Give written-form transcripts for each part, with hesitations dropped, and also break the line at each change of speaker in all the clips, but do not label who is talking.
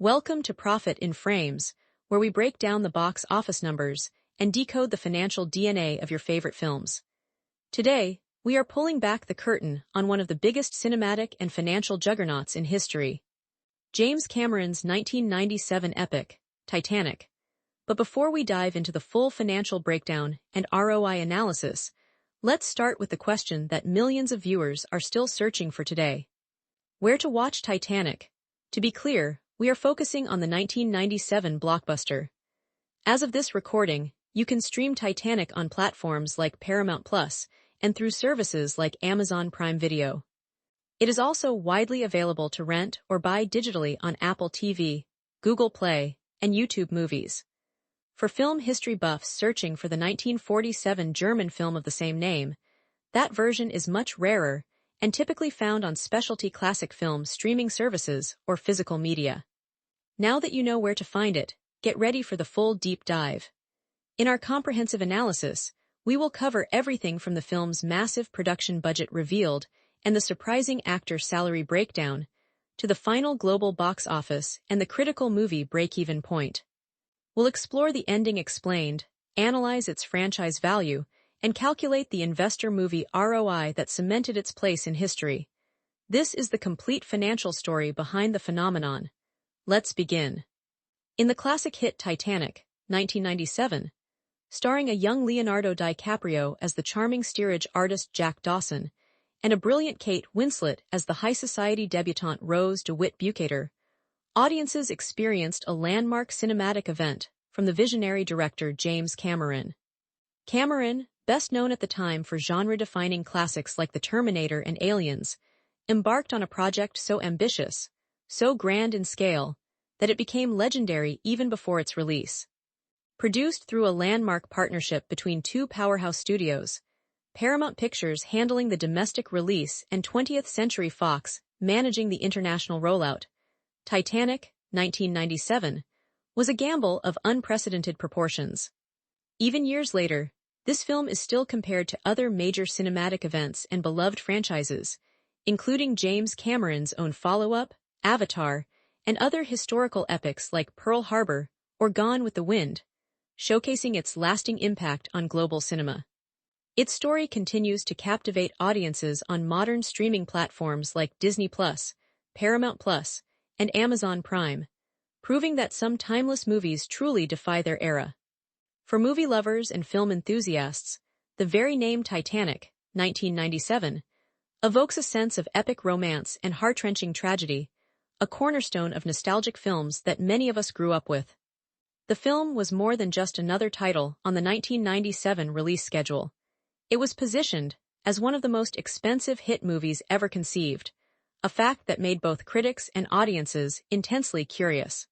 Welcome to Profit in Frames, where we break down the box office numbers and decode the financial DNA of your favorite films. Today, we are pulling back the curtain on one of the biggest cinematic and financial juggernauts in history, James Cameron's 1997 epic, Titanic. But before we dive into the full financial breakdown and ROI analysis, let's start with the question that millions of viewers are still searching for today. Where to watch Titanic? To be clear, we are focusing on the 1997 blockbuster. As of this recording, you can stream Titanic on platforms like Paramount Plus and through services like Amazon Prime Video. It is also widely available to rent or buy digitally on Apple TV, Google Play, and YouTube Movies. For film history buffs searching for the 1947 German film of the same name, that version is much rarer and typically found on specialty classic film streaming services or physical media. Now that you know where to find it, get ready for the full deep dive. In our comprehensive analysis, we will cover everything from the film's massive production budget revealed and the surprising actor salary breakdown, to the final global box office and the critical movie break-even point. We'll explore the ending explained, analyze its franchise value, and calculate the investor movie ROI that cemented its place in history. This is the complete financial story behind the phenomenon. Let's begin. In the classic hit Titanic, 1997, starring a young Leonardo DiCaprio as the charming steerage artist Jack Dawson, and a brilliant Kate Winslet as the high society debutante Rose DeWitt Bukater, audiences experienced a landmark cinematic event from the visionary director James Cameron. Cameron, best known at the time for genre-defining classics like The Terminator and Aliens, embarked on a project so ambitious, so grand in scale, that it became legendary even before its release. Produced through a landmark partnership between two powerhouse studios, Paramount Pictures handling the domestic release and 20th Century Fox managing the international rollout, Titanic, 1997, was a gamble of unprecedented proportions. Even years later, this film is still compared to other major cinematic events and beloved franchises, including James Cameron's own follow-up, Avatar, and other historical epics like Pearl Harbor or Gone with the Wind, showcasing its lasting impact on global cinema. Its story continues to captivate audiences on modern streaming platforms like Disney Plus, Paramount Plus, and Amazon Prime, proving that some timeless movies truly defy their era. For movie lovers and film enthusiasts, the very name Titanic, 1997, evokes a sense of epic romance and heart-wrenching tragedy, a cornerstone of nostalgic films that many of us grew up with. The film was more than just another title on the 1997 release schedule. It was positioned as one of the most expensive hit movies ever conceived, a fact that made both critics and audiences intensely curious.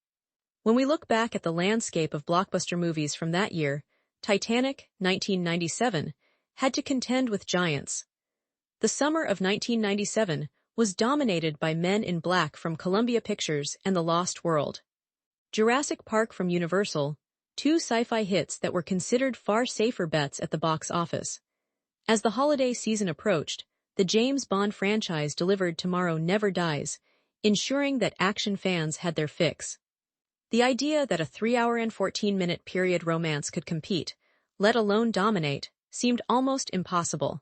When we look back at the landscape of blockbuster movies from that year, Titanic, 1997, had to contend with giants. The summer of 1997 was dominated by Men in Black from Columbia Pictures and The Lost World, Jurassic Park from Universal, two sci-fi hits that were considered far safer bets at the box office. As the holiday season approached, the James Bond franchise delivered Tomorrow Never Dies, ensuring that action fans had their fix. The idea that a 3-hour and 14-minute period romance could compete, let alone dominate, seemed almost impossible.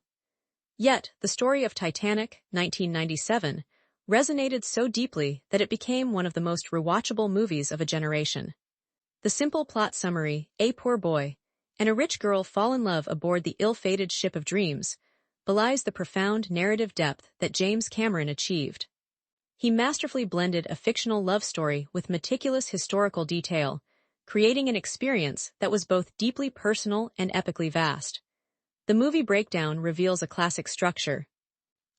Yet, the story of Titanic, 1997, resonated so deeply that it became one of the most rewatchable movies of a generation. The simple plot summary, a poor boy and a rich girl fall in love aboard the ill-fated ship of dreams, belies the profound narrative depth that James Cameron achieved. He masterfully blended a fictional love story with meticulous historical detail, creating an experience that was both deeply personal and epically vast. The movie breakdown reveals a classic structure.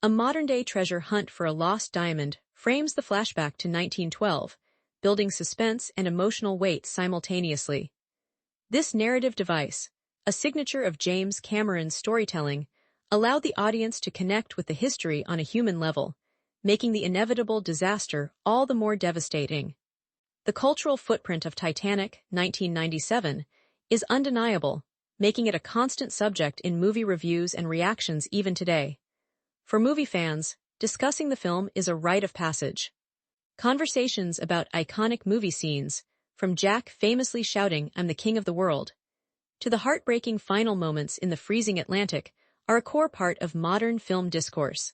A modern-day treasure hunt for a lost diamond frames the flashback to 1912, building suspense and emotional weight simultaneously. This narrative device, a signature of James Cameron's storytelling, allowed the audience to connect with the history on a human level, making the inevitable disaster all the more devastating. The cultural footprint of Titanic, 1997, is undeniable, making it a constant subject in movie reviews and reactions even today. For movie fans, discussing the film is a rite of passage. Conversations about iconic movie scenes, from Jack famously shouting, "I'm the king of the world," to the heartbreaking final moments in the freezing Atlantic, are a core part of modern film discourse.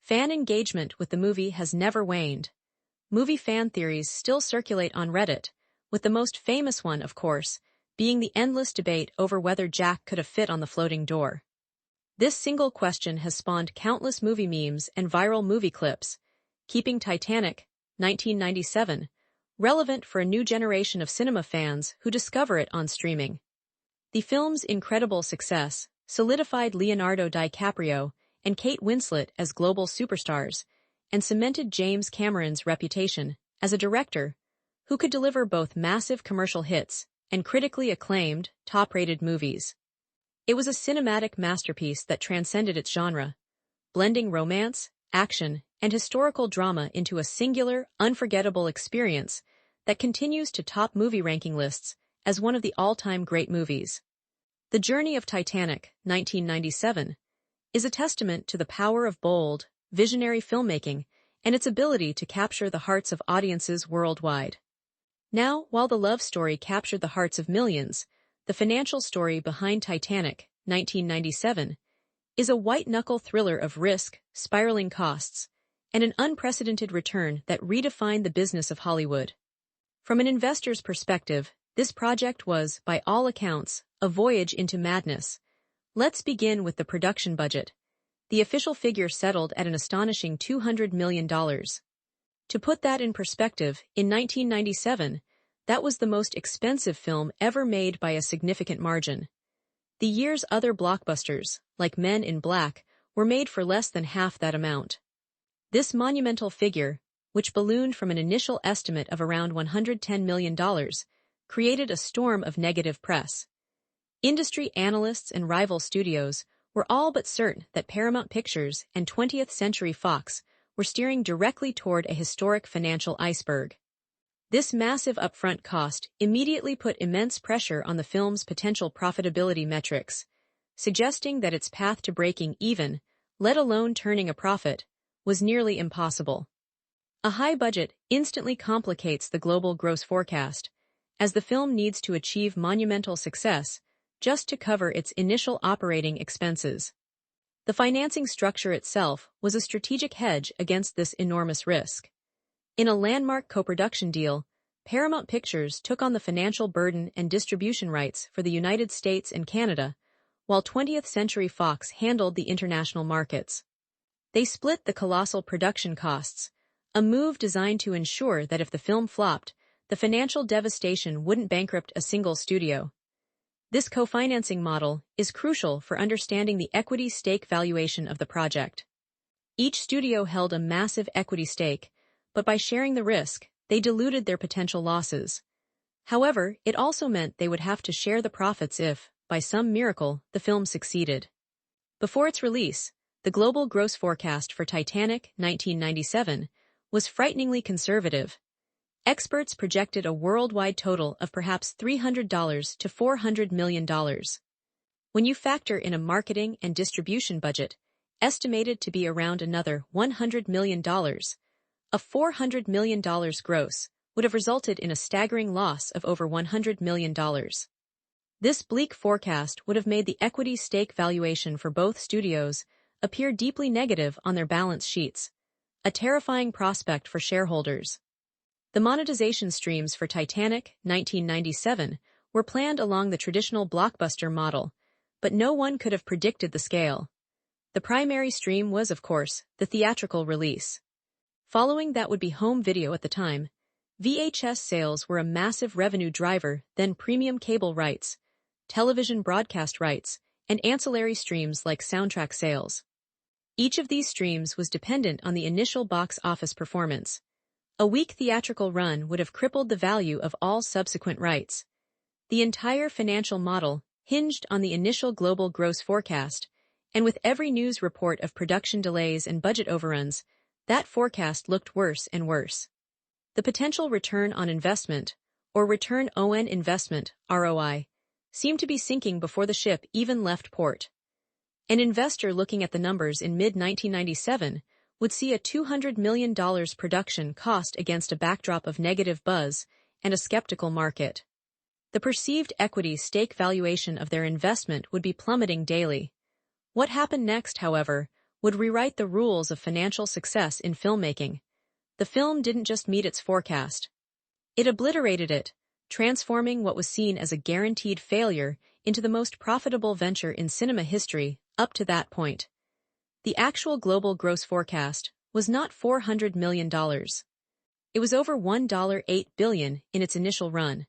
Fan engagement with the movie has never waned. Movie fan theories still circulate on Reddit, with the most famous one, of course, being the endless debate over whether Jack could have fit on the floating door. This single question has spawned countless movie memes and viral movie clips, keeping Titanic, 1997, relevant for a new generation of cinema fans who discover it on streaming. The film's incredible success solidified Leonardo DiCaprio and Kate Winslet as global superstars, and cemented James Cameron's reputation as a director who could deliver both massive commercial hits and critically acclaimed, top-rated movies. It was a cinematic masterpiece that transcended its genre, blending romance, action, and historical drama into a singular, unforgettable experience that continues to top movie ranking lists as one of the all-time great movies. The Journey of Titanic, 1997, is a testament to the power of bold, visionary filmmaking and its ability to capture the hearts of audiences worldwide. Now, while the love story captured the hearts of millions, the financial story behind Titanic, 1997, is a white-knuckle thriller of risk, spiraling costs, and an unprecedented return that redefined the business of Hollywood. From an investor's perspective, this project was, by all accounts, a voyage into madness. Let's begin with the production budget. The official figure settled at an astonishing $200 million. To put that in perspective, in 1997, that was the most expensive film ever made by a significant margin. The year's other blockbusters, like Men in Black, were made for less than half that amount. This monumental figure, which ballooned from an initial estimate of around $110 million, created a storm of negative press. Industry analysts and rival studios were all but certain that Paramount Pictures and 20th Century Fox were steering directly toward a historic financial iceberg. This massive upfront cost immediately put immense pressure on the film's potential profitability metrics, suggesting that its path to breaking even, let alone turning a profit, was nearly impossible. A high budget instantly complicates the global gross forecast, as the film needs to achieve monumental success just to cover its initial operating expenses. The financing structure itself was a strategic hedge against this enormous risk. In a landmark co-production deal, Paramount Pictures took on the financial burden and distribution rights for the United States and Canada, while 20th Century Fox handled the international markets. They split the colossal production costs, a move designed to ensure that if the film flopped, the financial devastation wouldn't bankrupt a single studio. This co-financing model is crucial for understanding the equity stake valuation of the project. Each studio held a massive equity stake, but by sharing the risk, they diluted their potential losses. However, it also meant they would have to share the profits if, by some miracle, the film succeeded. Before its release, the global gross forecast for Titanic, 1997, was frighteningly conservative. Experts projected a worldwide total of perhaps $300 to $400 million. When you factor in a marketing and distribution budget, estimated to be around another $100 million, a $400 million gross would have resulted in a staggering loss of over $100 million. This bleak forecast would have made the equity stake valuation for both studios appear deeply negative on their balance sheets, a terrifying prospect for shareholders. The monetization streams for Titanic, 1997, were planned along the traditional blockbuster model, but no one could have predicted the scale. The primary stream was, of course, the theatrical release. Following that would be home video at the time, VHS sales were a massive revenue driver, then premium cable rights, television broadcast rights, and ancillary streams like soundtrack sales. Each of these streams was dependent on the initial box office performance. A weak theatrical run would have crippled the value of all subsequent rights. The entire financial model hinged on the initial global gross forecast, and with every news report of production delays and budget overruns, that forecast looked worse and worse. The potential return on investment, or return on investment, ROI, seemed to be sinking before the ship even left port. An investor looking at the numbers in mid-1997 would see a $200 million production cost against a backdrop of negative buzz and a skeptical market. The perceived equity stake valuation of their investment would be plummeting daily. What happened next, however, would rewrite the rules of financial success in filmmaking. The film didn't just meet its forecast. It obliterated it, transforming what was seen as a guaranteed failure into the most profitable venture in cinema history up to that point. The actual global gross forecast was not $400 million. It was over $1.8 billion in its initial run,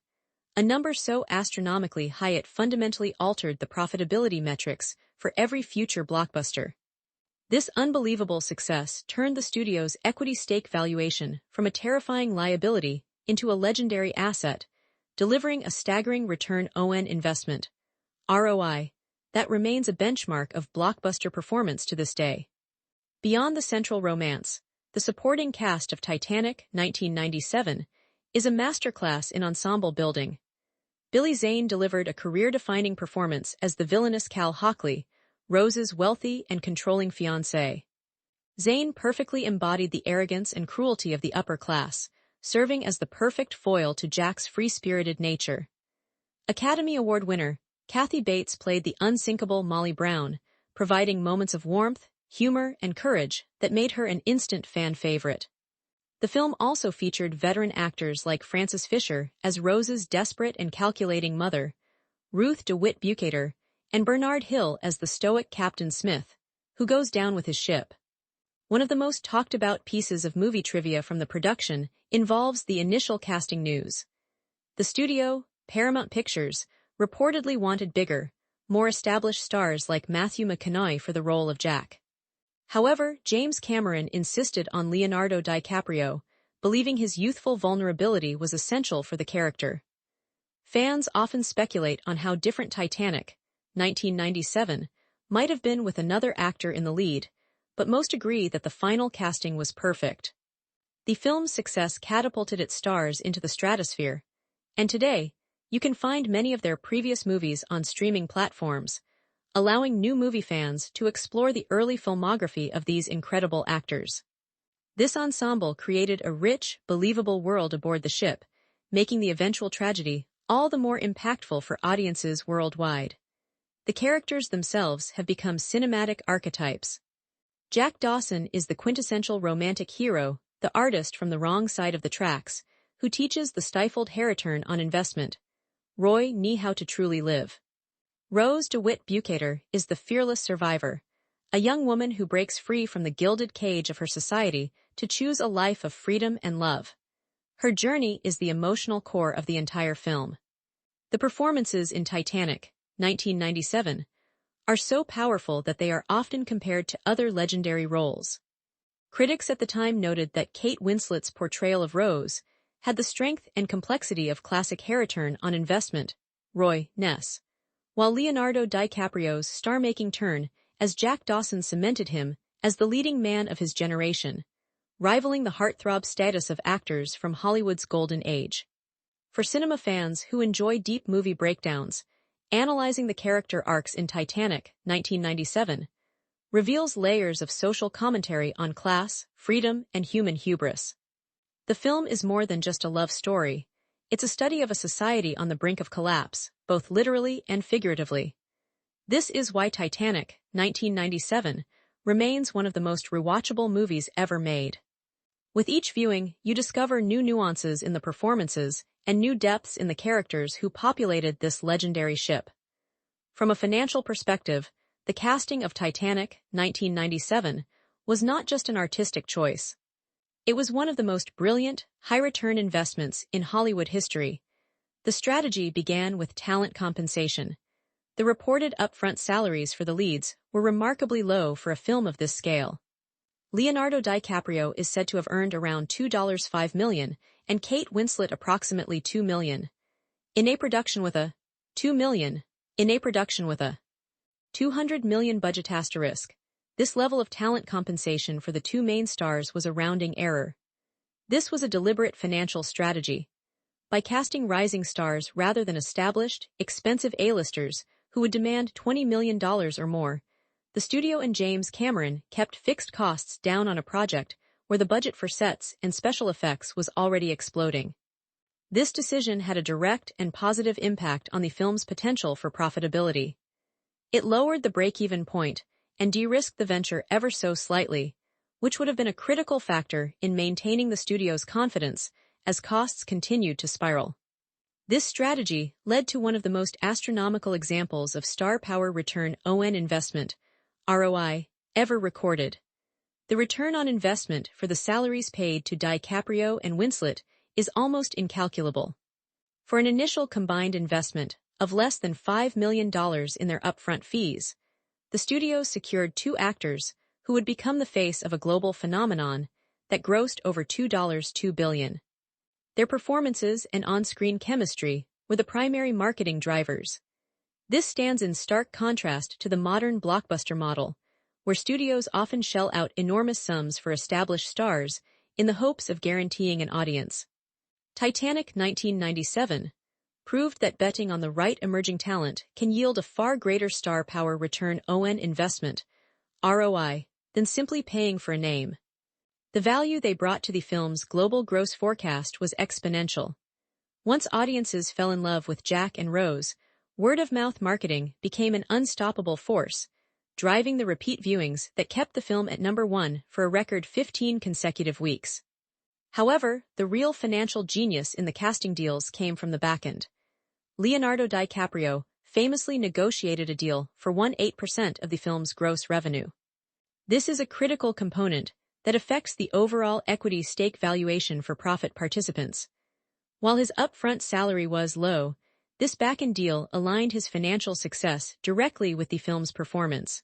a number so astronomically high it fundamentally altered the profitability metrics for every future blockbuster. This unbelievable success turned the studio's equity stake valuation from a terrifying liability into a legendary asset, delivering a staggering return on investment, ROI, that remains a benchmark of blockbuster performance to this day. Beyond the central romance, the supporting cast of Titanic 1997 is a masterclass in ensemble building. Zane delivered a career-defining performance as the villainous Cal Hockley, Rose's wealthy and controlling fiancé. Zane perfectly embodied the arrogance and cruelty of the upper class, serving as the perfect foil to Jack's free-spirited nature. Academy Award winner Kathy Bates played the unsinkable Molly Brown, providing moments of warmth, humor, and courage that made her an instant fan favorite. The film also featured veteran actors like Frances Fisher as Rose's desperate and calculating mother, Ruth DeWitt Bukater, and Bernard Hill as the stoic Captain Smith, who goes down with his ship. One of the most talked-about pieces of movie trivia from the production involves the initial casting news. The studio, Paramount Pictures, reportedly wanted bigger, more established stars like Matthew McConaughey for the role of Jack. However, James Cameron insisted on Leonardo DiCaprio, believing his youthful vulnerability was essential for the character. Fans often speculate on how different Titanic, 1997, might have been with another actor in the lead, but most agree that the final casting was perfect. The film's success catapulted its stars into the stratosphere, and today, you can find many of their previous movies on streaming platforms, allowing new movie fans to explore the early filmography of these incredible actors. This ensemble created a rich, believable world aboard the ship, making the eventual tragedy all the more impactful for audiences worldwide. The characters themselves have become cinematic archetypes. Jack Dawson is the quintessential romantic hero, the artist from the wrong side of the tracks, who teaches the stifled return on investment. Roy knew how to truly live. Rose DeWitt Bukater is the fearless survivor, a young woman who breaks free from the gilded cage of her society to choose a life of freedom and love. Her journey is the emotional core of the entire film. The performances in Titanic, 1997, are so powerful that they are often compared to other legendary roles. Critics at the time noted that Kate Winslet's portrayal of Rose had the strength and complexity of classic return on investment, Roy Ness, while Leonardo DiCaprio's star-making turn as Jack Dawson cemented him as the leading man of his generation, rivaling the heartthrob status of actors from Hollywood's golden age. For cinema fans who enjoy deep movie breakdowns, analyzing the character arcs in Titanic, 1997, reveals layers of social commentary on class, freedom, and human hubris. The film is more than just a love story. It's a study of a society on the brink of collapse, both literally and figuratively. This is why Titanic, 1997, remains one of the most rewatchable movies ever made. With each viewing, you discover new nuances in the performances and new depths in the characters who populated this legendary ship. From a financial perspective, the casting of Titanic, 1997, was not just an artistic choice. It was one of the most brilliant, high-return investments in Hollywood history. The strategy began with talent compensation. The reported upfront salaries for the leads were remarkably low for a film of this scale. Leonardo DiCaprio is said to have earned around $2.5 million, and Kate Winslet approximately $2 million. In a production with a $200 million budget asterisk, this level of talent compensation for the two main stars was a rounding error. This was a deliberate financial strategy. By casting rising stars rather than established, expensive A-listers who would demand $20 million or more, the studio and James Cameron kept fixed costs down on a project where the budget for sets and special effects was already exploding. This decision had a direct and positive impact on the film's potential for profitability. It lowered the break-even point and de-risked the venture ever so slightly, which would have been a critical factor in maintaining the studio's confidence as costs continued to spiral. This strategy led to one of the most astronomical examples of star power return on investment, ROI, ever recorded. The return on investment for the salaries paid to DiCaprio and Winslet is almost incalculable. For an initial combined investment of less than $5 million in their upfront fees, the studio secured two actors who would become the face of a global phenomenon that grossed over $2 billion. Their performances and on-screen chemistry were the primary marketing drivers. This stands in stark contrast to the modern blockbuster model, where studios often shell out enormous sums for established stars in the hopes of guaranteeing an audience. Titanic 1997 proved that betting on the right emerging talent can yield a far greater star power return on investment, ROI, than simply paying for a name. The value they brought to the film's global gross forecast was exponential. Once audiences fell in love with Jack and Rose, word-of-mouth marketing became an unstoppable force, driving the repeat viewings that kept the film at #1 for a record 15 consecutive weeks. However, the real financial genius in the casting deals came from the back end. Leonardo DiCaprio famously negotiated a deal for 18% of the film's gross revenue. This is a critical component that affects the overall equity stake valuation for profit participants. While his upfront salary was low, this back-end deal aligned his financial success directly with the film's performance.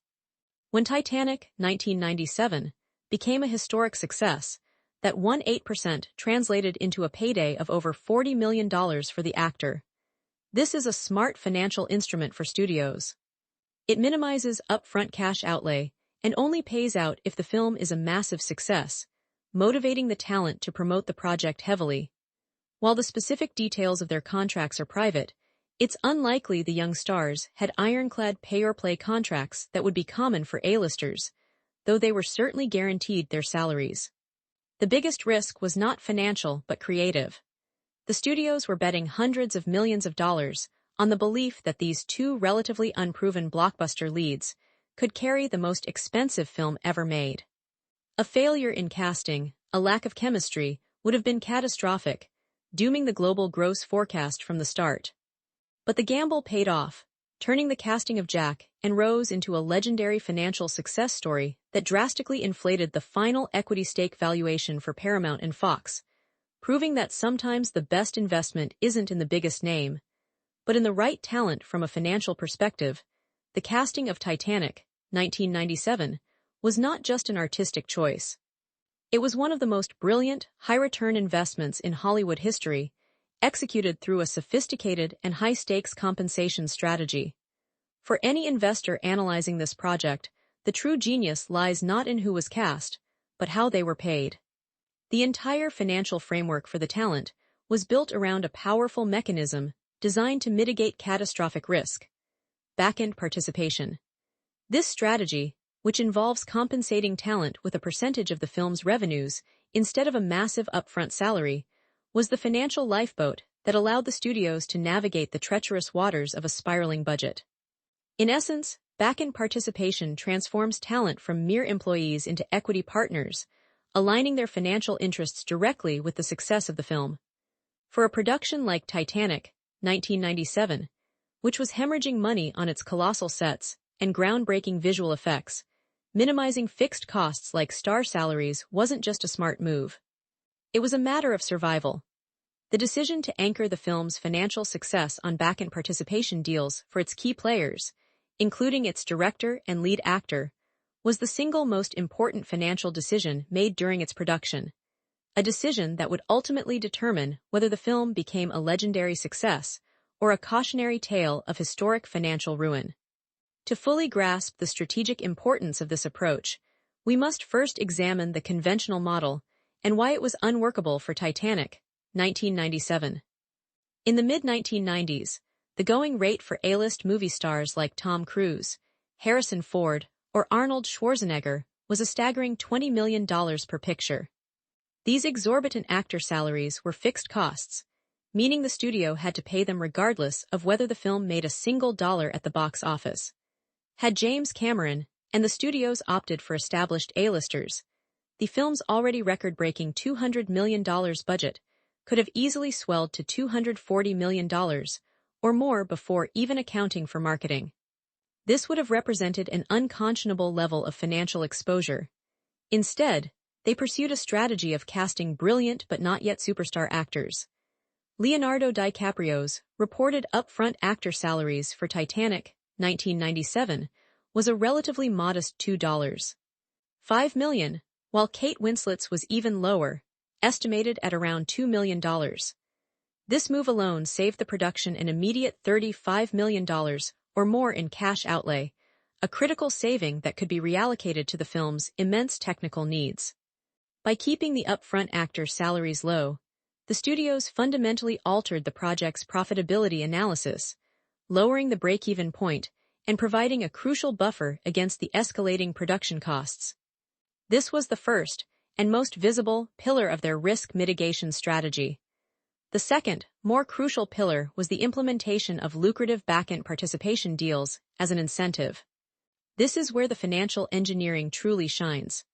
When Titanic 1997 became a historic success, that 18% translated into a payday of over $40 million for the actor. This is a smart financial instrument for studios. It minimizes upfront cash outlay and only pays out if the film is a massive success, motivating the talent to promote the project heavily. While the specific details of their contracts are private, it's unlikely the young stars had ironclad pay-or-play contracts that would be common for A-listers, though they were certainly guaranteed their salaries. The biggest risk was not financial but creative. The studios were betting hundreds of millions of dollars on the belief that these two relatively unproven blockbuster leads could carry the most expensive film ever made. A failure in casting, a lack of chemistry, would have been catastrophic, dooming the global gross forecast from the start. But the gamble paid off, turning the casting of Jack and Rose into a legendary financial success story that drastically inflated the final equity stake valuation for Paramount and Fox, proving that sometimes the best investment isn't in the biggest name, but in the right talent from a financial perspective. The casting of Titanic, 1997, was not just an artistic choice. It was one of the most brilliant, high-return investments in Hollywood history, executed through a sophisticated and high-stakes compensation strategy. For any investor analyzing this project, the true genius lies not in who was cast, but how they were paid. The entire financial framework for the talent was built around a powerful mechanism designed to mitigate catastrophic risk: back-end participation. This strategy, which involves compensating talent with a percentage of the film's revenues instead of a massive upfront salary, was the financial lifeboat that allowed the studios to navigate the treacherous waters of a spiraling budget. In essence, back-end participation transforms talent from mere employees into equity partners, aligning their financial interests directly with the success of the film. For a production like Titanic, 1997, which was hemorrhaging money on its colossal sets and groundbreaking visual effects, minimizing fixed costs like star salaries wasn't just a smart move. It was a matter of survival. The decision to anchor the film's financial success on back-end participation deals for its key players, including its director and lead actor, was the single most important financial decision made during its production, a decision that would ultimately determine whether the film became a legendary success or a cautionary tale of historic financial ruin. To fully grasp the strategic importance of this approach, we must first examine the conventional model and why it was unworkable for Titanic, 1997. In the mid-1990s, the going rate for A-list movie stars like Tom Cruise, Harrison Ford, or Arnold Schwarzenegger, was a staggering $20 million per picture. These exorbitant actor salaries were fixed costs, meaning the studio had to pay them regardless of whether the film made a single dollar at the box office. Had James Cameron and the studios opted for established A-listers, the film's already record-breaking $200 million budget could have easily swelled to $240 million or more before even accounting for marketing. This would have represented an unconscionable level of financial exposure. Instead, they pursued a strategy of casting brilliant but not yet superstar actors. Leonardo DiCaprio's reported upfront actor salaries for Titanic, 1997, was a relatively modest $2.5 million, while Kate Winslet's was even lower, estimated at around $2 million. This move alone saved the production an immediate $35 million or more in cash outlay, a critical saving that could be reallocated to the film's immense technical needs. By keeping the upfront actor salaries low, the studios fundamentally altered the project's profitability analysis, lowering the break-even point and providing a crucial buffer against the escalating production costs. This was the first and most visible pillar of their risk mitigation strategy. The second, more crucial pillar was the implementation of lucrative back-end participation deals as an incentive. This is where the financial engineering truly shines.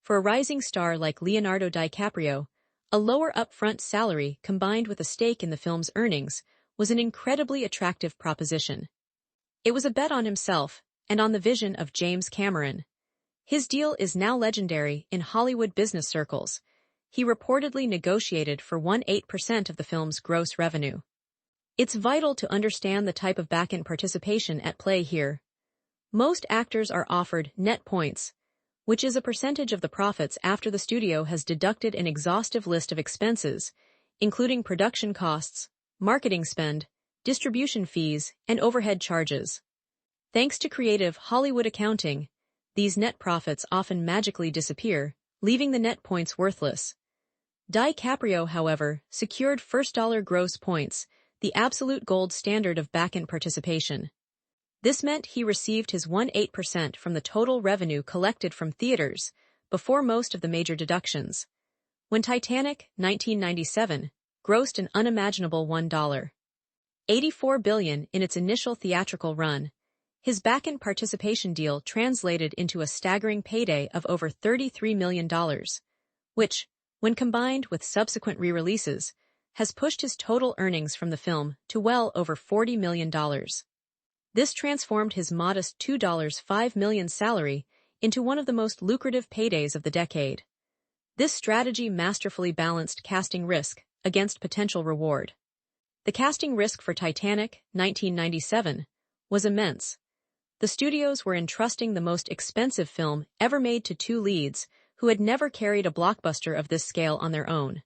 For a rising star like Leonardo DiCaprio, a lower upfront salary combined with a stake in the film's earnings was an incredibly attractive proposition. It was a bet on himself and on the vision of James Cameron. His deal is now legendary in Hollywood business circles. He reportedly negotiated for 18% of the film's gross revenue. It's vital to understand the type of back-end participation at play here. Most actors are offered net points, which is a percentage of the profits after the studio has deducted an exhaustive list of expenses, including production costs, marketing spend, distribution fees, and overhead charges. Thanks to creative Hollywood accounting, these net profits often magically disappear, leaving the net points worthless. DiCaprio, however, secured first-dollar gross points, the absolute gold standard of back-end participation. This meant he received his 18% from the total revenue collected from theaters, before most of the major deductions. When Titanic, 1997, grossed an unimaginable $1.84 billion in its initial theatrical run, his back-end participation deal translated into a staggering payday of over $33 million, which, when combined with subsequent re-releases, has pushed his total earnings from the film to well over $40 million. This transformed his modest $2.5 million salary into one of the most lucrative paydays of the decade. This strategy masterfully balanced casting risk against potential reward. The casting risk for Titanic, 1997, was immense. The studios were entrusting the most expensive film ever made to two leads who had never carried a blockbuster of this scale on their own.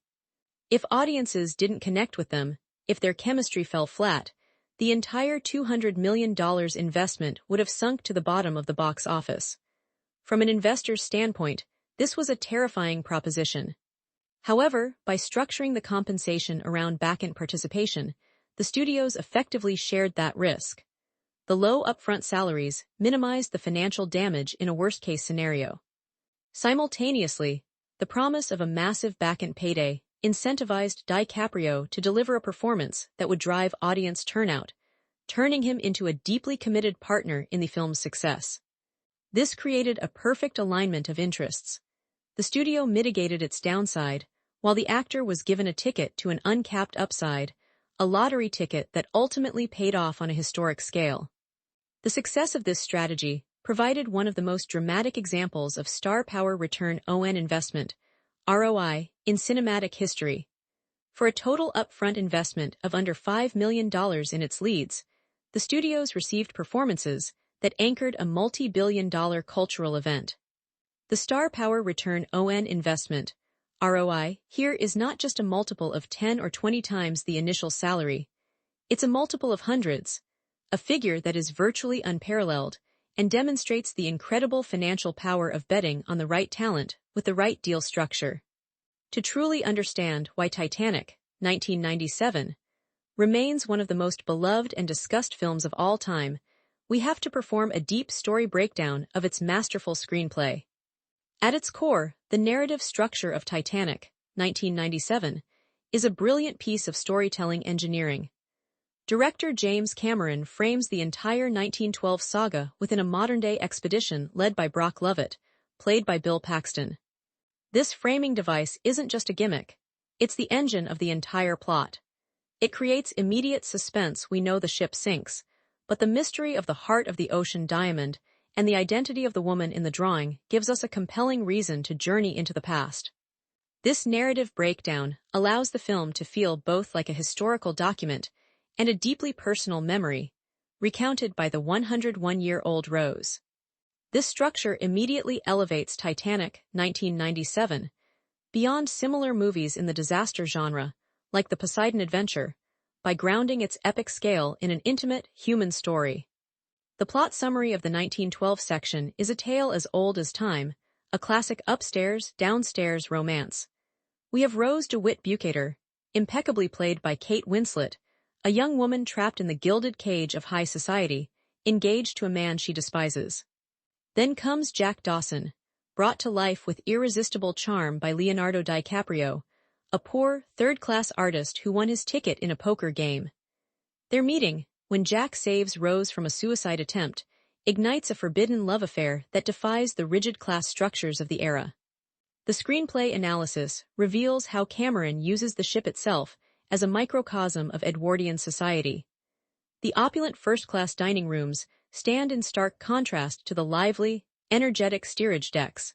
If audiences didn't connect with them, if their chemistry fell flat, the entire $200 million investment would have sunk to the bottom of the box office. From an investor's standpoint, this was a terrifying proposition. However, by structuring the compensation around back-end participation, the studios effectively shared that risk. The low upfront salaries minimized the financial damage in a worst-case scenario. Simultaneously, the promise of a massive back-end payday incentivized DiCaprio to deliver a performance that would drive audience turnout, turning him into a deeply committed partner in the film's success. This created a perfect alignment of interests. The studio mitigated its downside, while the actor was given a ticket to an uncapped upside, a lottery ticket that ultimately paid off on a historic scale. The success of this strategy provided one of the most dramatic examples of star power return on investment, ROI, in cinematic history. For a total upfront investment of under $5 million in its leads, the studios received performances that anchored a multi-billion-dollar cultural event. The star power return on investment, ROI, here is not just a multiple of 10 or 20 times the initial salary. It's a multiple of hundreds, a figure that is virtually unparalleled and demonstrates the incredible financial power of betting on the right talent with the right deal structure. To truly understand why Titanic, 1997, remains one of the most beloved and discussed films of all time, we have to perform a deep story breakdown of its masterful screenplay. At its core, the narrative structure of Titanic, 1997, is a brilliant piece of storytelling engineering. Director James Cameron frames the entire 1912 saga within a modern-day expedition led by Brock Lovett, played by Bill Paxton. This framing device isn't just a gimmick, it's the engine of the entire plot. It creates immediate suspense. We know the ship sinks, but the mystery of the heart of the ocean diamond and the identity of the woman in the drawing gives us a compelling reason to journey into the past. This narrative breakdown allows the film to feel both like a historical document and a deeply personal memory, recounted by the 101-year-old Rose. This structure immediately elevates Titanic, 1997, beyond similar movies in the disaster genre, like The Poseidon Adventure, by grounding its epic scale in an intimate, human story. The plot summary of the 1912 section is a tale as old as time, a classic upstairs, downstairs romance. We have Rose DeWitt Bukater, impeccably played by Kate Winslet, a young woman trapped in the gilded cage of high society, engaged to a man she despises. Then comes Jack Dawson, brought to life with irresistible charm by Leonardo DiCaprio, a poor, third-class artist who won his ticket in a poker game. Their meeting, when Jack saves Rose from a suicide attempt, ignites a forbidden love affair that defies the rigid class structures of the era. The screenplay analysis reveals how Cameron uses the ship itself as a microcosm of Edwardian society. The opulent first-class dining rooms stand in stark contrast to the lively, energetic steerage decks.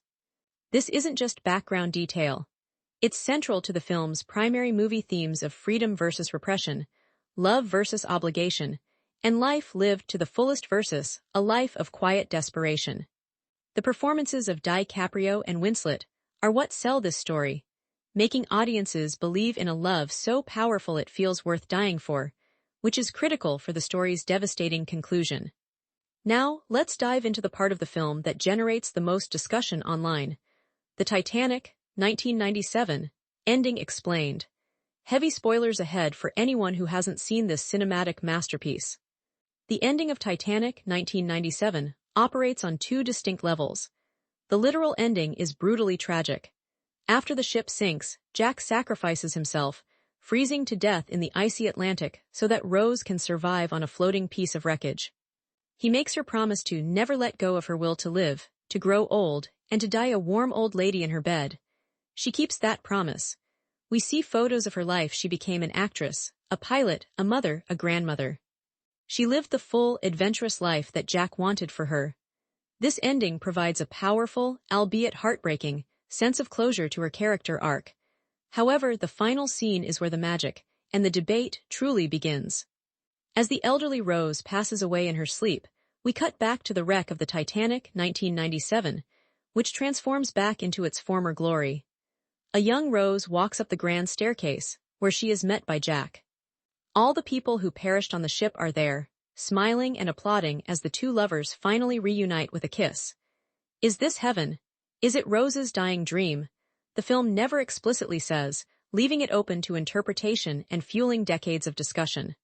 This isn't just background detail. It's central to the film's primary movie themes of freedom versus repression, love versus obligation, and life lived to the fullest versus a life of quiet desperation. The performances of DiCaprio and Winslet are what sell this story, making audiences believe in a love so powerful it feels worth dying for, which is critical for the story's devastating conclusion. Now, let's dive into the part of the film that generates the most discussion online. The Titanic, 1997, ending explained. Heavy spoilers ahead for anyone who hasn't seen this cinematic masterpiece. The ending of Titanic, 1997, operates on two distinct levels. The literal ending is brutally tragic. After the ship sinks, Jack sacrifices himself, freezing to death in the icy Atlantic so that Rose can survive on a floating piece of wreckage. He makes her promise to never let go of her will to live, to grow old, and to die a warm old lady in her bed. She keeps that promise. We see photos of her life. She became an actress, a pilot, a mother, a grandmother. She lived the full, adventurous life that Jack wanted for her. This ending provides a powerful, albeit heartbreaking, sense of closure to her character arc. However, the final scene is where the magic and the debate truly begins. As the elderly Rose passes away in her sleep, we cut back to the wreck of the Titanic, 1997, which transforms back into its former glory. A young Rose walks up the grand staircase, where she is met by Jack. All the people who perished on the ship are there, smiling and applauding as the two lovers finally reunite with a kiss. Is this heaven? Is it Rose's dying dream? The film never explicitly says, leaving it open to interpretation and fueling decades of discussion.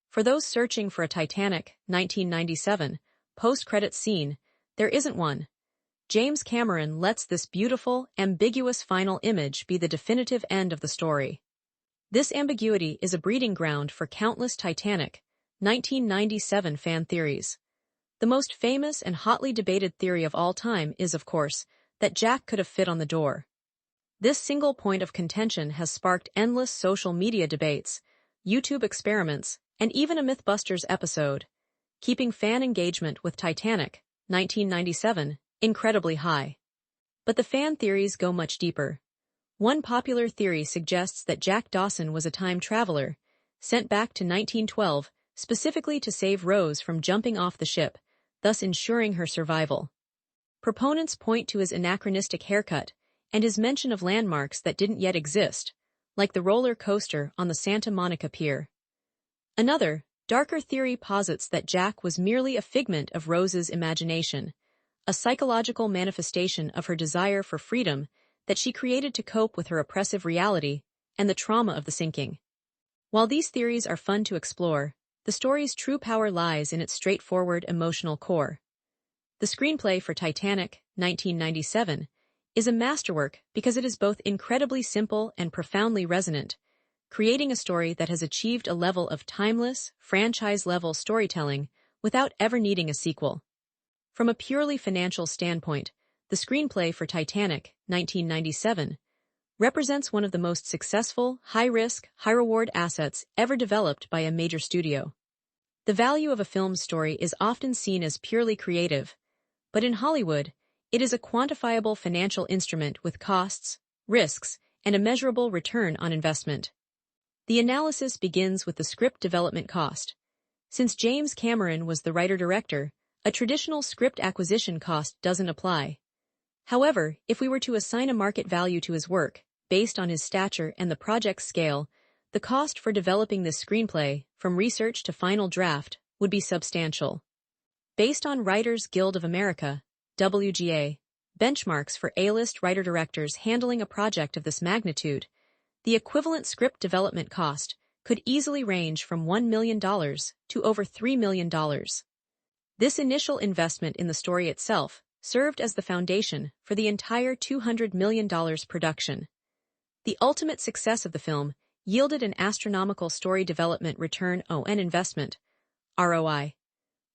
For those searching for a Titanic, 1997, post-credits scene, there isn't one. James Cameron lets this beautiful, ambiguous final image be the definitive end of the story. This ambiguity is a breeding ground for countless Titanic, 1997 fan theories. The most famous and hotly debated theory of all time is, of course, that Jack could have fit on the door. This single point of contention has sparked endless social media debates, YouTube experiments, and even a Mythbusters episode, keeping fan engagement with Titanic, 1997, incredibly high. But the fan theories go much deeper. One popular theory suggests that Jack Dawson was a time traveler, sent back to 1912 specifically to save Rose from jumping off the ship, thus ensuring her survival. Proponents point to his anachronistic haircut and his mention of landmarks that didn't yet exist, like the roller coaster on the Santa Monica Pier. Another, darker theory posits that Jack was merely a figment of Rose's imagination, a psychological manifestation of her desire for freedom that she created to cope with her oppressive reality and the trauma of the sinking. While these theories are fun to explore, the story's true power lies in its straightforward emotional core. The screenplay for Titanic, 1997, is a masterwork because it is both incredibly simple and profoundly resonant, creating a story that has achieved a level of timeless, franchise-level storytelling without ever needing a sequel. From a purely financial standpoint, the screenplay for Titanic, 1997, represents one of the most successful, high-risk, high-reward assets ever developed by a major studio. The value of a film's story is often seen as purely creative, but in Hollywood, it is a quantifiable financial instrument with costs, risks, and a measurable return on investment. The analysis begins with the script development cost. Since James Cameron was the writer-director, a traditional script acquisition cost doesn't apply. However, if we were to assign a market value to his work, based on his stature and the project's scale, the cost for developing this screenplay, from research to final draft, would be substantial. Based on Writers Guild of America, WGA, benchmarks for A-list writer-directors handling a project of this magnitude, the equivalent script development cost could easily range from $1 million to over $3 million. This initial investment in the story itself served as the foundation for the entire $200 million production. The ultimate success of the film yielded an astronomical story development return on investment, ROI,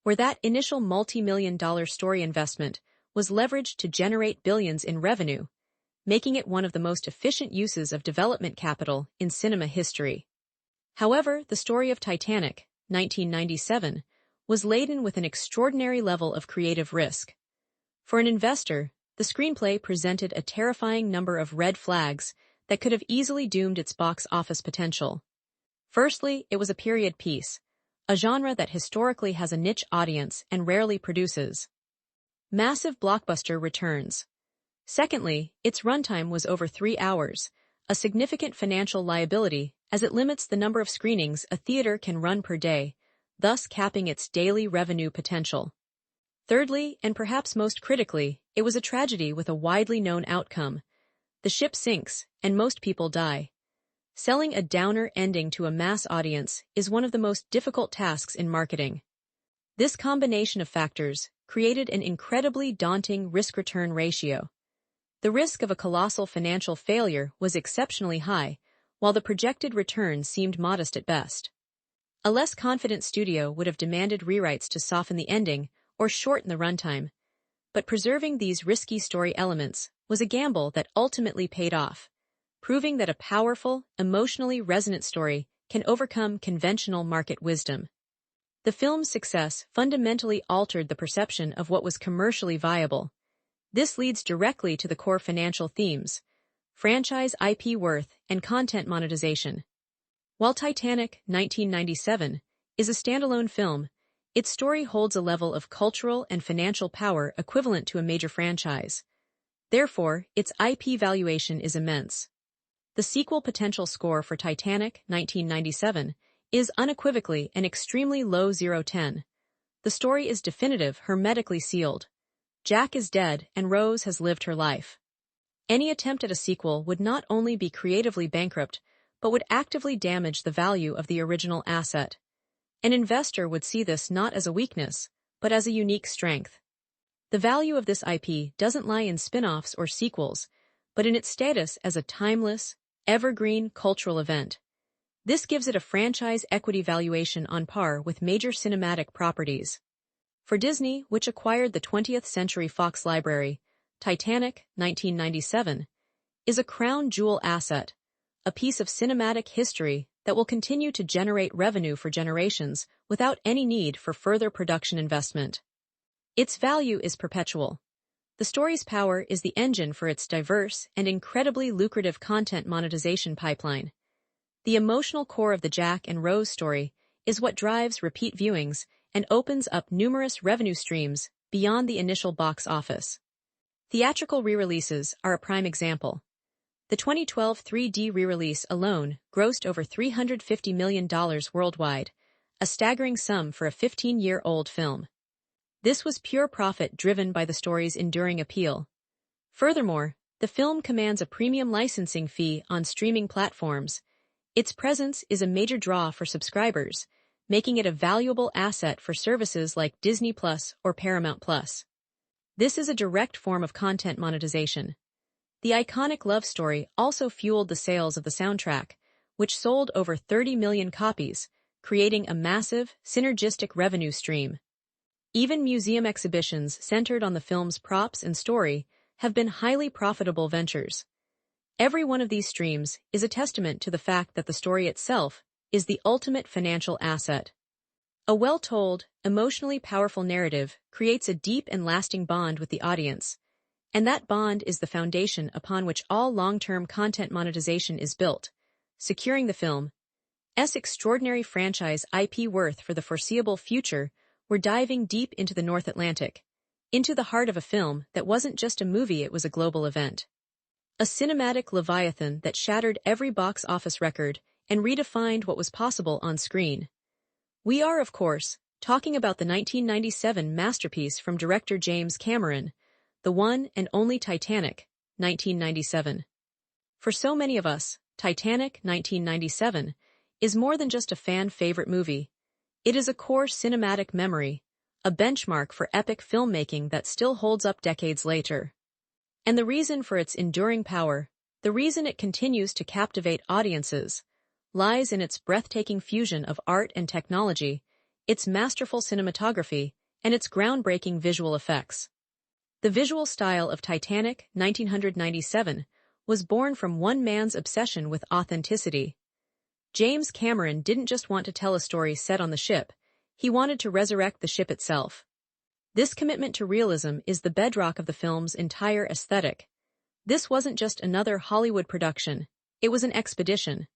where that initial multi-million-dollar story investment was leveraged to generate billions in revenue, making it one of the most efficient uses of development capital in cinema history. However, the story of Titanic, 1997, was laden with an extraordinary level of creative risk. For an investor, the screenplay presented a terrifying number of red flags that could have easily doomed its box office potential. Firstly, it was a period piece, a genre that historically has a niche audience and rarely produces massive blockbuster returns. Secondly, its runtime was over 3 hours, a significant financial liability as it limits the number of screenings a theater can run per day, thus capping its daily revenue potential. Thirdly, and perhaps most critically, it was a tragedy with a widely known outcome. The ship sinks, and most people die. Selling a downer ending to a mass audience is one of the most difficult tasks in marketing. This combination of factors created an incredibly daunting risk-return ratio. The risk of a colossal financial failure was exceptionally high, while the projected return seemed modest at best. A less confident studio would have demanded rewrites to soften the ending or shorten the runtime, but preserving these risky story elements was a gamble that ultimately paid off, proving that a powerful, emotionally resonant story can overcome conventional market wisdom. The film's success fundamentally altered the perception of what was commercially viable. This leads directly to the core financial themes: franchise IP worth and content monetization. While Titanic, 1997, is a standalone film, its story holds a level of cultural and financial power equivalent to a major franchise. Therefore, its IP valuation is immense. The sequel potential score for Titanic, 1997, is unequivocally an extremely low 0-10. The story is definitive, hermetically sealed. Jack is dead and Rose has lived her life. Any attempt at a sequel would not only be creatively bankrupt, but would actively damage the value of the original asset. An investor would see this not as a weakness, but as a unique strength. The value of this IP doesn't lie in spin-offs or sequels, but in its status as a timeless, evergreen cultural event. This gives it a franchise equity valuation on par with major cinematic properties. For Disney, which acquired the 20th Century Fox library, Titanic, 1997, is a crown jewel asset, a piece of cinematic history that will continue to generate revenue for generations without any need for further production investment. Its value is perpetual. The story's power is the engine for its diverse and incredibly lucrative content monetization pipeline. The emotional core of the Jack and Rose story is what drives repeat viewings and opens up numerous revenue streams beyond the initial box office. Theatrical re-releases are a prime example. The 2012 3D re-release alone grossed over $350 million worldwide, a staggering sum for a 15-year-old film. This was pure profit driven by the story's enduring appeal. Furthermore, the film commands a premium licensing fee on streaming platforms. Its presence is a major draw for subscribers, making it a valuable asset for services like Disney Plus or Paramount Plus. This is a direct form of content monetization. The iconic love story also fueled the sales of the soundtrack, which sold over 30 million copies, creating a massive, synergistic revenue stream. Even museum exhibitions centered on the film's props and story have been highly profitable ventures. Every one of these streams is a testament to the fact that the story itself is the ultimate financial asset. A well-told, emotionally powerful narrative creates a deep and lasting bond with the audience, and that bond is the foundation upon which all long-term content monetization is built, securing the film's extraordinary franchise IP worth for the foreseeable future. We're diving deep into the North Atlantic, into the heart of a film that wasn't just a movie, it was a global event. A cinematic leviathan that shattered every box office record and redefined what was possible on screen. We are, of course, talking about the 1997 masterpiece from director James Cameron, the one and only Titanic, 1997. For so many of us, Titanic, 1997, is more than just a fan-favorite movie. It is a core cinematic memory, a benchmark for epic filmmaking that still holds up decades later. And the reason for its enduring power, the reason it continues to captivate audiences, lies in its breathtaking fusion of art and technology, its masterful cinematography, and its groundbreaking visual effects. The visual style of Titanic, 1997, was born from one man's obsession with authenticity. James Cameron didn't just want to tell a story set on the ship, he wanted to resurrect the ship itself. This commitment to realism is the bedrock of the film's entire aesthetic. This wasn't just another Hollywood production, it was an expedition.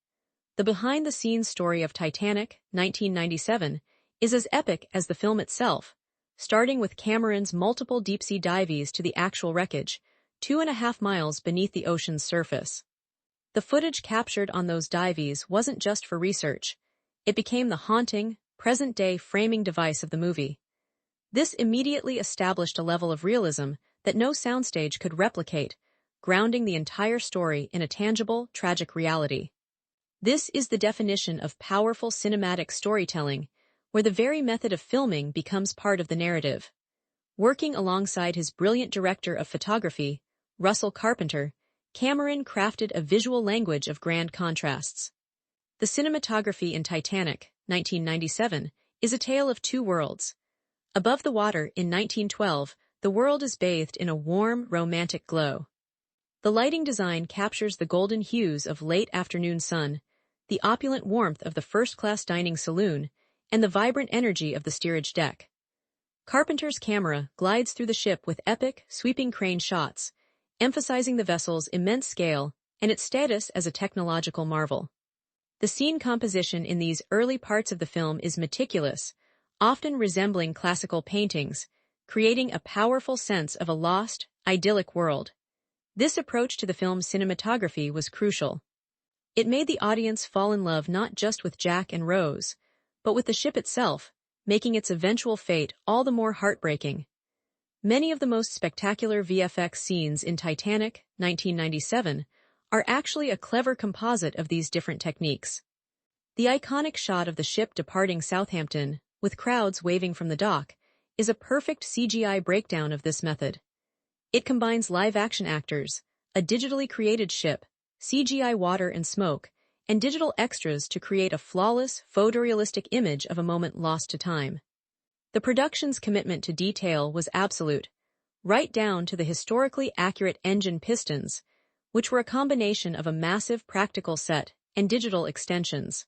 The behind-the-scenes story of Titanic, 1997, is as epic as the film itself, starting with Cameron's multiple deep-sea dives to the actual wreckage, 2.5 miles beneath the ocean's surface. The footage captured on those dives wasn't just for research. It became the haunting, present-day framing device of the movie. This immediately established a level of realism that no soundstage could replicate, grounding the entire story in a tangible, tragic reality. This is the definition of powerful cinematic storytelling, where the very method of filming becomes part of the narrative. Working alongside his brilliant director of photography, Russell Carpenter, Cameron crafted a visual language of grand contrasts. The cinematography in Titanic, 1997, is a tale of two worlds. Above the water in 1912, the world is bathed in a warm, romantic glow. The lighting design captures the golden hues of late afternoon sun, the opulent warmth of the first-class dining saloon, and the vibrant energy of the steerage deck. Carpenter's camera glides through the ship with epic, sweeping crane shots, emphasizing the vessel's immense scale and its status as a technological marvel. The scene composition in these early parts of the film is meticulous, often resembling classical paintings, creating a powerful sense of a lost, idyllic world. This approach to the film's cinematography was crucial. It made the audience fall in love not just with Jack and Rose, but with the ship itself, making its eventual fate all the more heartbreaking. Many of the most spectacular VFX scenes in Titanic, 1997, are actually a clever composite of these different techniques. The iconic shot of the ship departing Southampton, with crowds waving from the dock, is a perfect CGI breakdown of this method. It combines live-action actors, a digitally created ship, CGI water and smoke, and digital extras to create a flawless, photorealistic image of a moment lost to time. The production's commitment to detail was absolute, right down to the historically accurate engine pistons, which were a combination of a massive practical set and digital extensions.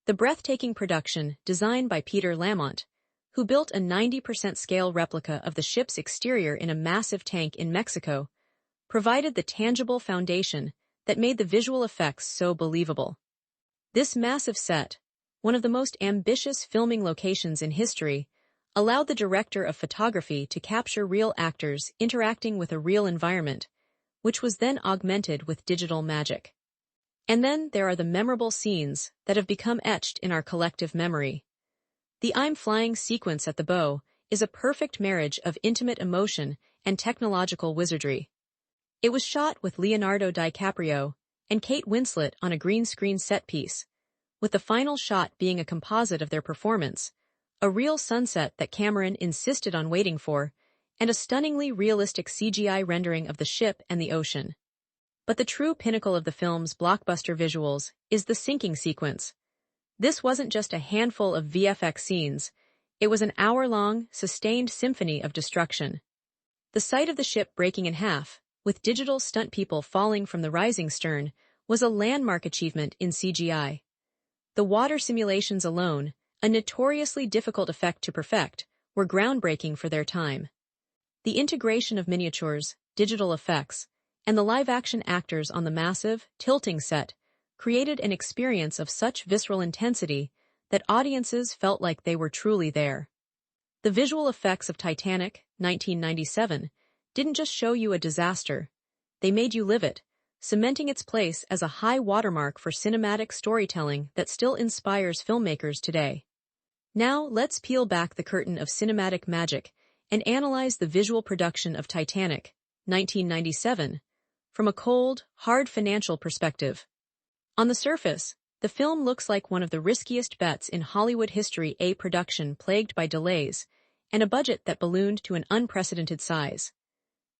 The breathtaking production, designed by Peter Lamont, who built a 90% scale replica of the ship's exterior in a massive tank in Mexico, provided the tangible foundation that made the visual effects so believable. This massive set, one of the most ambitious filming locations in history, allowed the director of photography to capture real actors interacting with a real environment, which was then augmented with digital magic. And then there are the memorable scenes that have become etched in our collective memory. The I'm Flying sequence at the bow is a perfect marriage of intimate emotion and technological wizardry. It was shot with Leonardo DiCaprio and Kate Winslet on a green screen set piece, with the final shot being a composite of their performance, a real sunset that Cameron insisted on waiting for, and a stunningly realistic CGI rendering of the ship and the ocean. But the true pinnacle of the film's blockbuster visuals is the sinking sequence. This wasn't just a handful of VFX scenes, it was an hour-long, sustained symphony of destruction. The sight of the ship breaking in half, with digital stunt people falling from the rising stern, was a landmark achievement in CGI. The water simulations alone, a notoriously difficult effect to perfect, were groundbreaking for their time. The integration of miniatures, digital effects, and the live-action actors on the massive, tilting set created an experience of such visceral intensity that audiences felt like they were truly there. The visual effects of Titanic, 1997, didn't just show you a disaster. They made you live it, cementing its place as a high watermark for cinematic storytelling that still inspires filmmakers today. Now, let's peel back the curtain of cinematic magic and analyze the visual production of Titanic, 1997, from a cold, hard financial perspective. On the surface, the film looks like one of the riskiest bets in Hollywood history, a production plagued by delays and a budget that ballooned to an unprecedented size.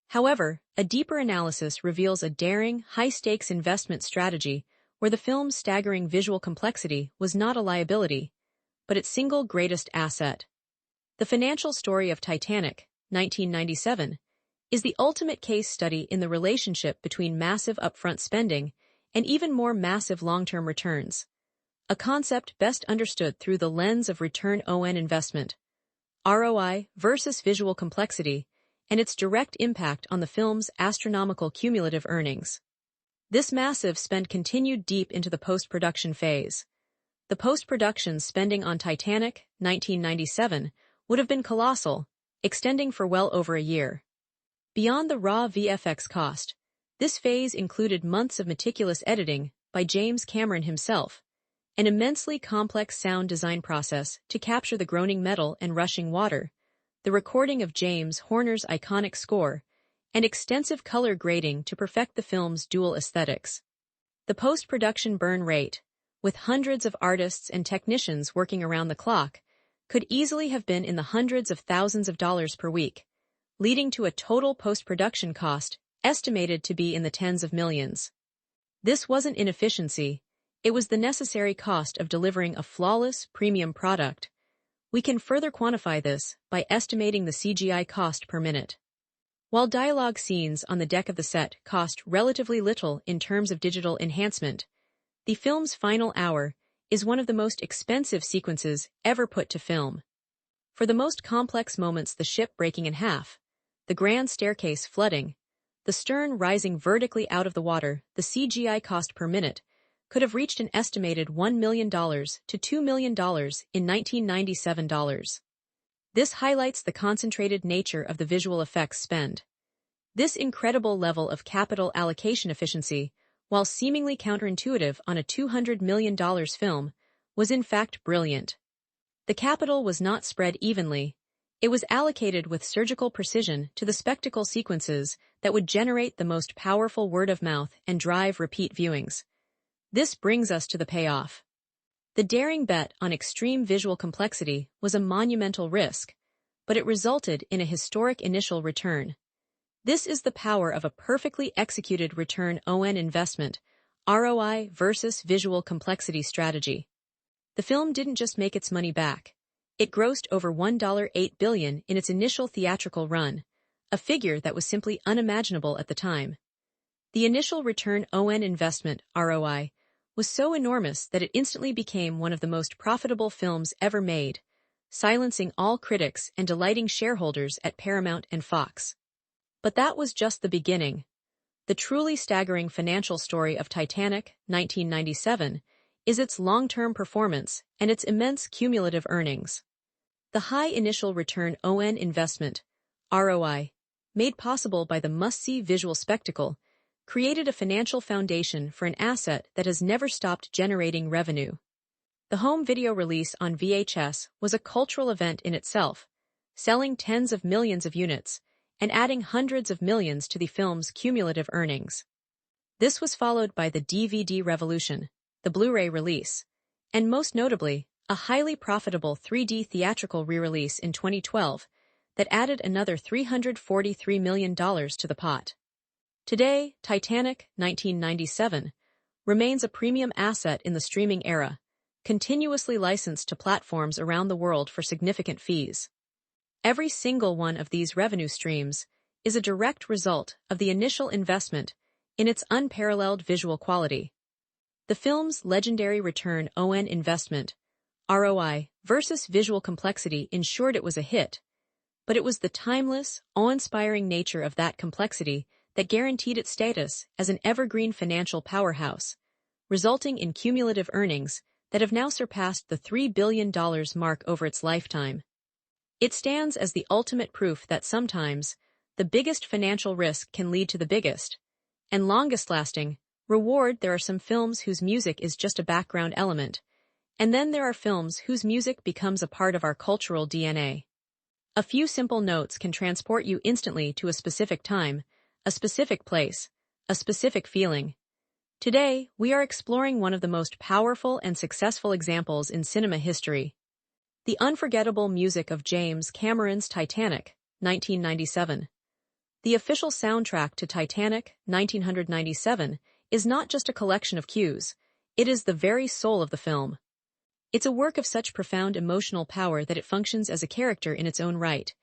However, a deeper analysis reveals a daring, high-stakes investment strategy where the film's staggering visual complexity was not a liability, but its single greatest asset. The financial story of Titanic, 1997, is the ultimate case study in the relationship between massive upfront spending and even more massive long-term returns, a concept best understood through the lens of return on investment, ROI versus visual complexity, and its direct impact on the film's astronomical cumulative earnings. This massive spend continued deep into the post-production phase. The post-production spending on Titanic, 1997, would have been colossal, extending for well over a year. Beyond the raw VFX cost, this phase included months of meticulous editing by James Cameron himself, an immensely complex sound design process to capture the groaning metal and rushing water, the recording of James Horner's iconic score, and extensive color grading to perfect the film's dual aesthetics. The post-production burn rate, with hundreds of artists and technicians working around the clock, could easily have been in the hundreds of thousands of dollars per week, leading to a total post-production cost estimated to be in the tens of millions. This wasn't inefficiency, it was the necessary cost of delivering a flawless, premium product. We can further quantify this by estimating the CGI cost per minute. While dialogue scenes on the deck of the set cost relatively little in terms of digital enhancement, the film's final hour is one of the most expensive sequences ever put to film. For the most complex moments, the ship breaking in half, the grand staircase flooding, the stern rising vertically out of the water, the CGI cost per minute could have reached an estimated $1 million to $2 million in 1997 dollars. This highlights the concentrated nature of the visual effects spend. This incredible level of capital allocation efficiency, while seemingly counterintuitive on a $200 million film, was in fact brilliant. The capital was not spread evenly. It was allocated with surgical precision to the spectacle sequences that would generate the most powerful word of mouth and drive repeat viewings. This brings us to the payoff. The daring bet on extreme visual complexity was a monumental risk, but it resulted in a historic initial return. This is the power of a perfectly executed return on investment, ROI versus visual complexity strategy. The film didn't just make its money back. It grossed over $1.8 billion in its initial theatrical run, a figure that was simply unimaginable at the time. The initial return on investment, ROI, was so enormous that it instantly became one of the most profitable films ever made, silencing all critics and delighting shareholders at Paramount and Fox. But that was just the beginning. The truly staggering financial story of Titanic, 1997, is its long-term performance and its immense cumulative earnings. The high initial return on investment, ROI, made possible by the must-see visual spectacle, created a financial foundation for an asset that has never stopped generating revenue. The home video release on VHS was a cultural event in itself, selling tens of millions of units and adding hundreds of millions to the film's cumulative earnings. This was followed by the DVD revolution, the Blu-ray release, and most notably, a highly profitable 3D theatrical re-release in 2012 that added another $343 million to the pot. Today, Titanic, 1997, remains a premium asset in the streaming era, continuously licensed to platforms around the world for significant fees. Every single one of these revenue streams is a direct result of the initial investment in its unparalleled visual quality. The film's legendary return on investment, ROI, versus visual complexity ensured it was a hit, but it was the timeless, awe-inspiring nature of that complexity that guaranteed its status as an evergreen financial powerhouse, resulting in cumulative earnings that have now surpassed the $3 billion mark over its lifetime. It stands as the ultimate proof that sometimes the biggest financial risk can lead to the biggest and longest-lasting reward. There are some films whose music is just a background element, and then there are films whose music becomes a part of our cultural DNA. A few simple notes can transport you instantly to a specific time, a specific place, a specific feeling. Today, we are exploring one of the most powerful and successful examples in cinema history: the unforgettable music of James Cameron's Titanic, 1997. The official soundtrack to Titanic, 1997, is not just a collection of cues, it is the very soul of the film. It's a work of such profound emotional power that it functions as a character in its own right,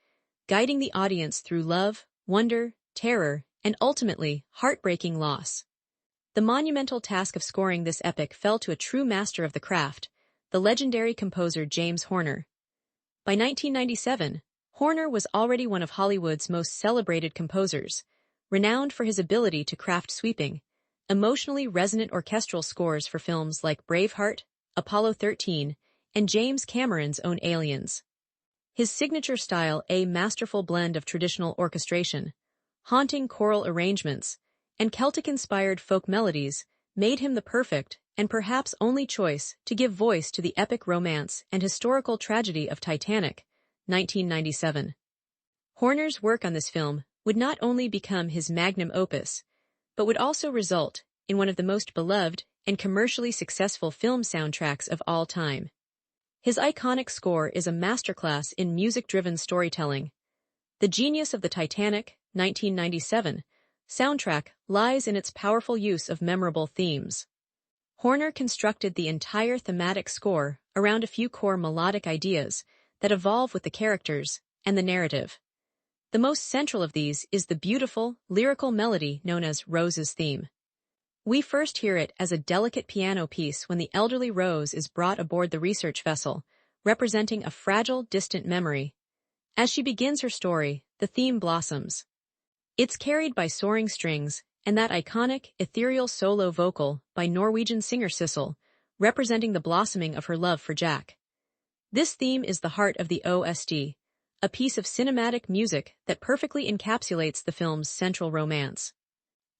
guiding the audience through love, wonder, terror, and ultimately, heartbreaking loss. The monumental task of scoring this epic fell to a true master of the craft, the legendary composer James Horner. By 1997, Horner was already one of Hollywood's most celebrated composers, renowned for his ability to craft sweeping, emotionally resonant orchestral scores for films like Braveheart, Apollo 13, and James Cameron's own Aliens. His signature style, a masterful blend of traditional orchestration, haunting choral arrangements, and Celtic-inspired folk melodies, made him the perfect and perhaps only choice to give voice to the epic romance and historical tragedy of Titanic, 1997. Horner's work on this film would not only become his magnum opus, but would also result in one of the most beloved and commercially successful film soundtracks of all time. His iconic score is a masterclass in music-driven storytelling. The genius of the Titanic, 1997, soundtrack lies in its powerful use of memorable themes. Horner constructed the entire thematic score around a few core melodic ideas that evolve with the characters and the narrative. The most central of these is the beautiful, lyrical melody known as Rose's theme. We first hear it as a delicate piano piece when the elderly Rose is brought aboard the research vessel, representing a fragile, distant memory. As she begins her story, the theme blossoms. It's carried by soaring strings and that iconic, ethereal solo vocal by Norwegian singer Sissel, representing the blossoming of her love for Jack. This theme is the heart of the OST, a piece of cinematic music that perfectly encapsulates the film's central romance.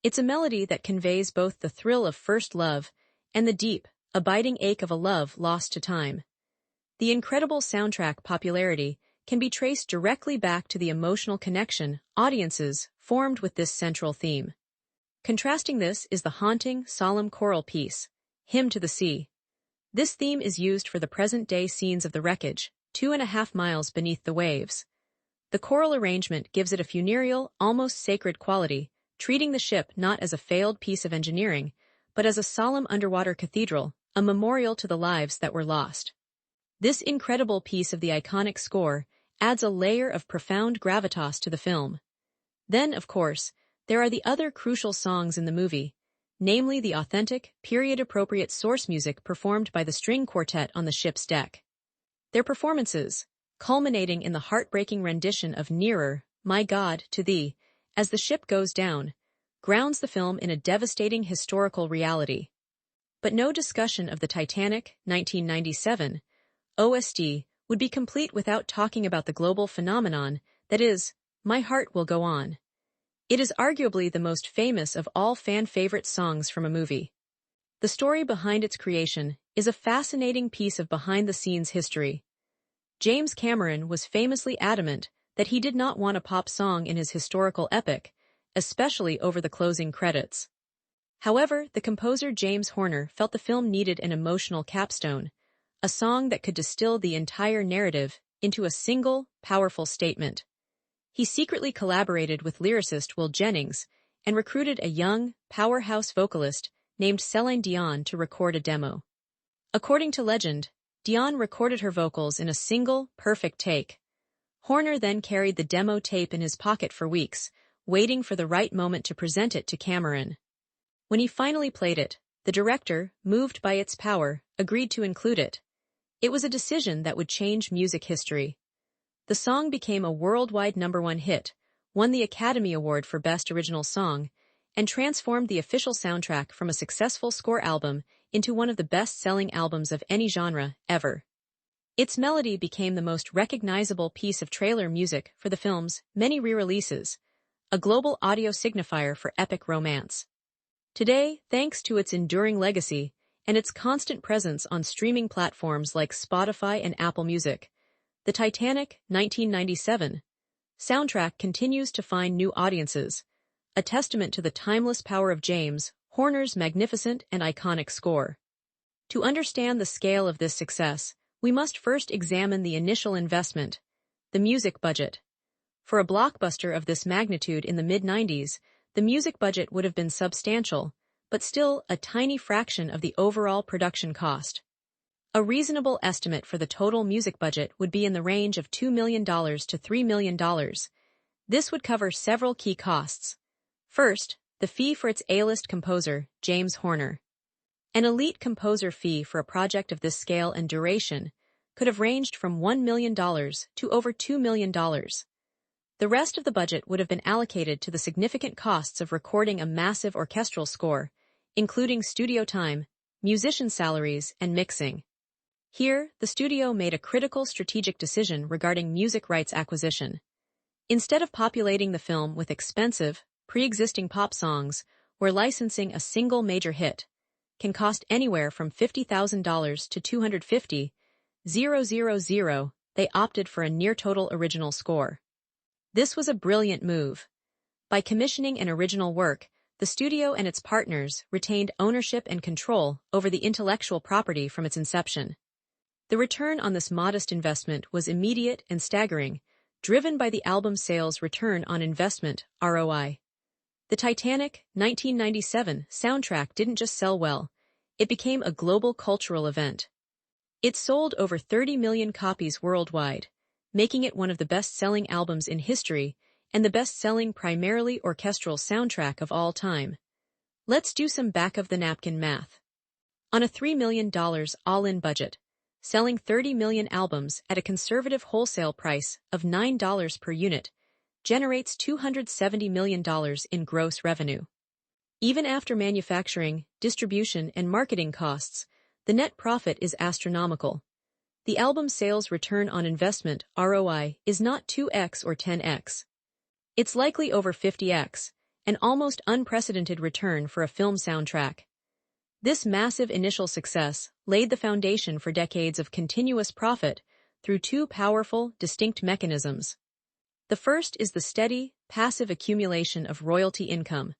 It's a melody that conveys both the thrill of first love and the deep, abiding ache of a love lost to time. The incredible soundtrack popularity can be traced directly back to the emotional connection audiences formed with this central theme. Contrasting this is the haunting, solemn choral piece, Hymn to the Sea. This theme is used for the present-day scenes of the wreckage, 2.5 miles beneath the waves. The choral arrangement gives it a funereal, almost sacred quality, treating the ship not as a failed piece of engineering, but as a solemn underwater cathedral, a memorial to the lives that were lost. This incredible piece of the iconic score adds a layer of profound gravitas to the film. Then, of course, there are the other crucial songs in the movie, namely the authentic, period-appropriate source music performed by the string quartet on the ship's deck. Their performances, culminating in the heartbreaking rendition of Nearer, My God, to Thee, as the ship goes down, grounds the film in a devastating historical reality. But no discussion of the Titanic, 1997, OST would be complete without talking about the global phenomenon that is, My Heart Will Go On. It is arguably the most famous of all fan-favorite songs from a movie. The story behind its creation is a fascinating piece of behind-the-scenes history. James Cameron was famously adamant that he did not want a pop song in his historical epic, especially over the closing credits. However, the composer James Horner felt the film needed an emotional capstone, a song that could distill the entire narrative into a single, powerful statement. He secretly collaborated with lyricist Will Jennings and recruited a young, powerhouse vocalist named Celine Dion to record a demo. According to legend, Dion recorded her vocals in a single, perfect take. Horner then carried the demo tape in his pocket for weeks, waiting for the right moment to present it to Cameron. When he finally played it, the director, moved by its power, agreed to include it. It was a decision that would change music history. The song became a worldwide #1 hit, won the Academy Award for Best Original Song, and transformed the official soundtrack from a successful score album into one of the best-selling albums of any genre ever. Its melody became the most recognizable piece of trailer music for the film's many re-releases, a global audio signifier for epic romance. Today, thanks to its enduring legacy and its constant presence on streaming platforms like Spotify and Apple Music, the Titanic 1997 soundtrack continues to find new audiences, a testament to the timeless power of James Horner's magnificent and iconic score. To understand the scale of this success, we must first examine the initial investment, the music budget. For a blockbuster of this magnitude in the mid-90s, the music budget would have been substantial, but still a tiny fraction of the overall production cost. A reasonable estimate for the total music budget would be in the range of $2 million to $3 million. This would cover several key costs. First, the fee for its A-list composer, James Horner. An elite composer fee for a project of this scale and duration could have ranged from $1 million to over $2 million. The rest of the budget would have been allocated to the significant costs of recording a massive orchestral score, including studio time, musician salaries, and mixing. Here, the studio made a critical strategic decision regarding music rights acquisition. Instead of populating the film with expensive, pre-existing pop songs, where licensing a single major hit can cost anywhere from $50,000 to $250,000, they opted for a near-total original score. This was a brilliant move. By commissioning an original work, the studio and its partners retained ownership and control over the intellectual property from its inception. The return on this modest investment was immediate and staggering, driven by the album's sales return on investment (ROI). The Titanic 1997 soundtrack didn't just sell well, it became a global cultural event. It sold over 30 million copies worldwide, making it one of the best-selling albums in history and the best-selling primarily orchestral soundtrack of all time. Let's do some back-of-the-napkin math. On a $3 million all-in budget, selling 30 million albums at a conservative wholesale price of $9 per unit generates $270 million in gross revenue. Even after manufacturing, distribution, and marketing costs, the net profit is astronomical. The album sales return on investment (ROI) is not 2x or 10x. It's likely over 50x, an almost unprecedented return for a film soundtrack. This massive initial success laid the foundation for decades of continuous profit through two powerful, distinct mechanisms. The first is the steady, passive accumulation of royalty income.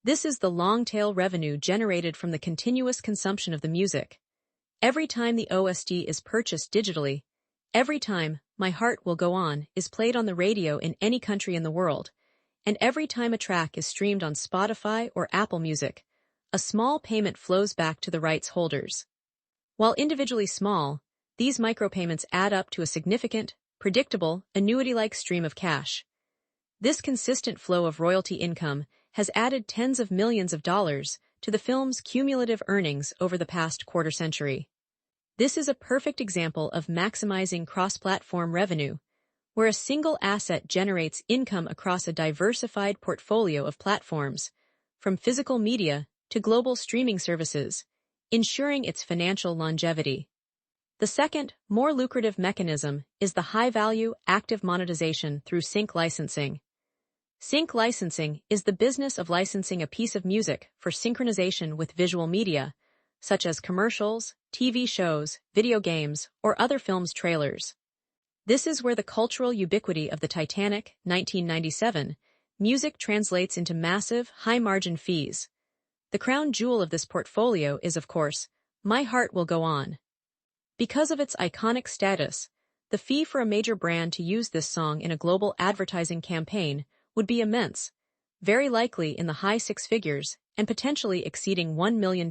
This is the long-tail revenue generated from the continuous consumption of the music. Every time the OST is purchased digitally, every time My Heart Will Go On is played on the radio in any country in the world, and every time a track is streamed on Spotify or Apple Music, a small payment flows back to the rights holders. While individually small, these micropayments add up to a significant, predictable, annuity-like stream of cash. This consistent flow of royalty income has added tens of millions of dollars to the film's cumulative earnings over the past quarter-century. This is a perfect example of maximizing cross-platform revenue, where a single asset generates income across a diversified portfolio of platforms, from physical media to global streaming services, ensuring its financial longevity. The second, more lucrative mechanism is the high-value, active monetization through sync licensing. Sync licensing is the business of licensing a piece of music for synchronization with visual media, such as commercials, TV shows, video games, or other films' trailers. This is where the cultural ubiquity of the Titanic 1997 music translates into massive, high-margin fees. The crown jewel of this portfolio is, of course, My Heart Will Go On. Because of its iconic status, the fee for a major brand to use this song in a global advertising campaign would be immense, very likely in the high six figures and potentially exceeding $1 million.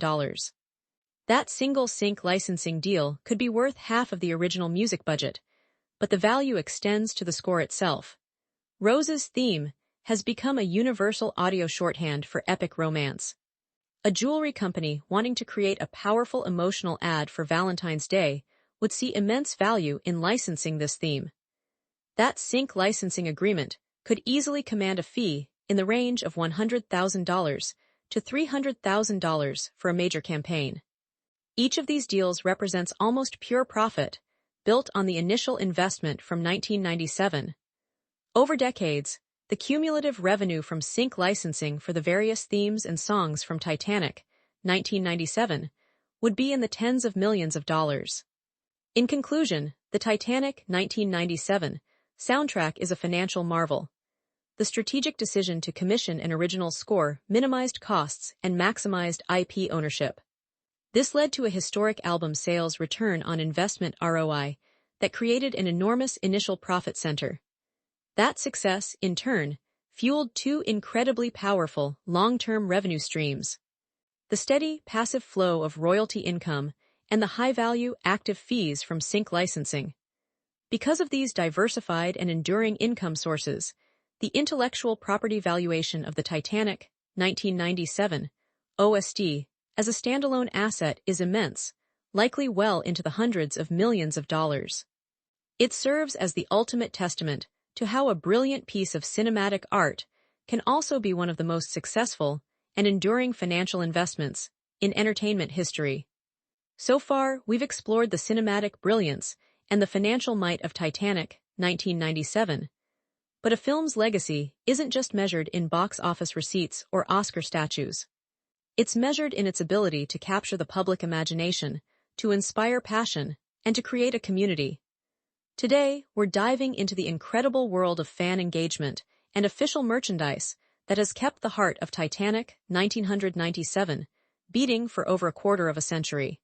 That single sync licensing deal could be worth half of the original music budget, but the value extends to the score itself. Rose's theme has become a universal audio shorthand for epic romance. A jewelry company wanting to create a powerful emotional ad for Valentine's Day would see immense value in licensing this theme. That sync licensing agreement could easily command a fee in the range of $100,000 to $300,000 for a major campaign. Each of these deals represents almost pure profit, built on the initial investment from 1997. Over decades, the cumulative revenue from sync licensing for the various themes and songs from Titanic, 1997, would be in the tens of millions of dollars. In conclusion, the Titanic 1997 soundtrack is a financial marvel. The strategic decision to commission an original score minimized costs and maximized IP ownership. This led to a historic album sales return on investment ROI that created an enormous initial profit center. That success, in turn, fueled two incredibly powerful, long-term revenue streams: the steady, passive flow of royalty income and the high-value, active fees from sync licensing. Because of these diversified and enduring income sources, the intellectual property valuation of the Titanic 1997 OST as a standalone asset is immense, likely well into the hundreds of millions of dollars. It serves as the ultimate testament to how a brilliant piece of cinematic art can also be one of the most successful and enduring financial investments in entertainment history. So far, we've explored the cinematic brilliance and the financial might of Titanic 1997. But a film's legacy isn't just measured in box office receipts or Oscar statues. It's measured in its ability to capture the public imagination, to inspire passion, and to create a community. Today, we're diving into the incredible world of fan engagement and official merchandise that has kept the heart of Titanic 1997 beating for over a quarter of a century.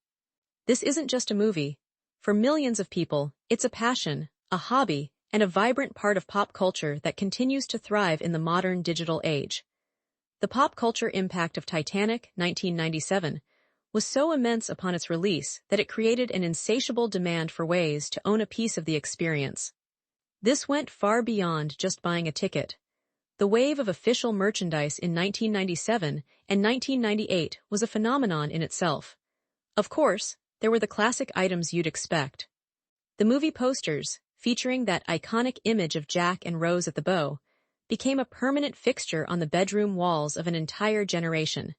This isn't just a movie. For millions of people, it's a passion, a hobby, and a vibrant part of pop culture that continues to thrive in the modern digital age. The pop culture impact of Titanic 1997 was so immense upon its release that it created an insatiable demand for ways to own a piece of the experience. This went far beyond just buying a ticket. The wave of official merchandise in 1997 and 1998 was a phenomenon in itself. Of course, there were the classic items you'd expect. The movie posters, featuring that iconic image of Jack and Rose at the bow, became a permanent fixture on the bedroom walls of an entire generation.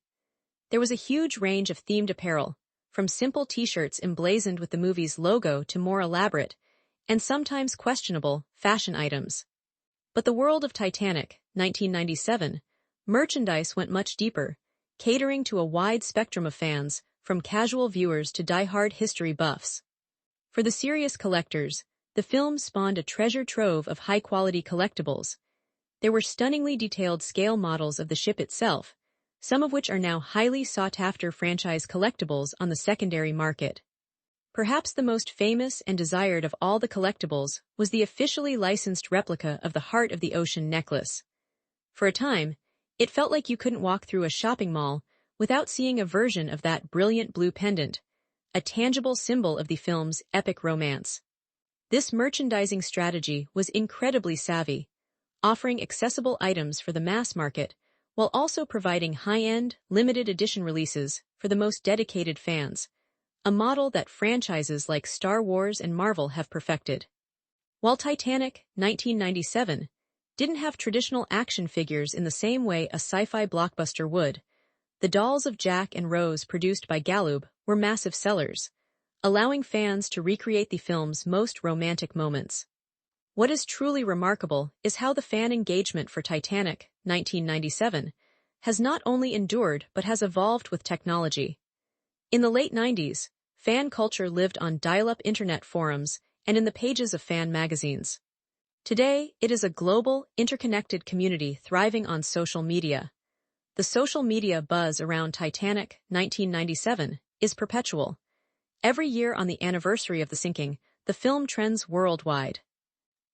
There was a huge range of themed apparel, from simple t-shirts emblazoned with the movie's logo to more elaborate, and sometimes questionable, fashion items. But the world of Titanic, 1997, merchandise went much deeper, catering to a wide spectrum of fans, from casual viewers to die-hard history buffs. For the serious collectors, the film spawned a treasure trove of high-quality collectibles. There were stunningly detailed scale models of the ship itself, some of which are now highly sought-after franchise collectibles on the secondary market. Perhaps the most famous and desired of all the collectibles was the officially licensed replica of the Heart of the Ocean necklace. For a time, it felt like you couldn't walk through a shopping mall without seeing a version of that brilliant blue pendant, a tangible symbol of the film's epic romance. This merchandising strategy was incredibly savvy, offering accessible items for the mass market while also providing high-end, limited-edition releases for the most dedicated fans, a model that franchises like Star Wars and Marvel have perfected. While Titanic 1997 didn't have traditional action figures in the same way a sci-fi blockbuster would, the dolls of Jack and Rose produced by Galoob were massive sellers, allowing fans to recreate the film's most romantic moments. What is truly remarkable is how the fan engagement for Titanic 1997 has not only endured but has evolved with technology. In the late 90s, fan culture lived on dial-up internet forums and in the pages of fan magazines. Today, it is a global, interconnected community thriving on social media. the social media buzz around Titanic 1997 is perpetual. Every year on the anniversary of the sinking, the film trends worldwide.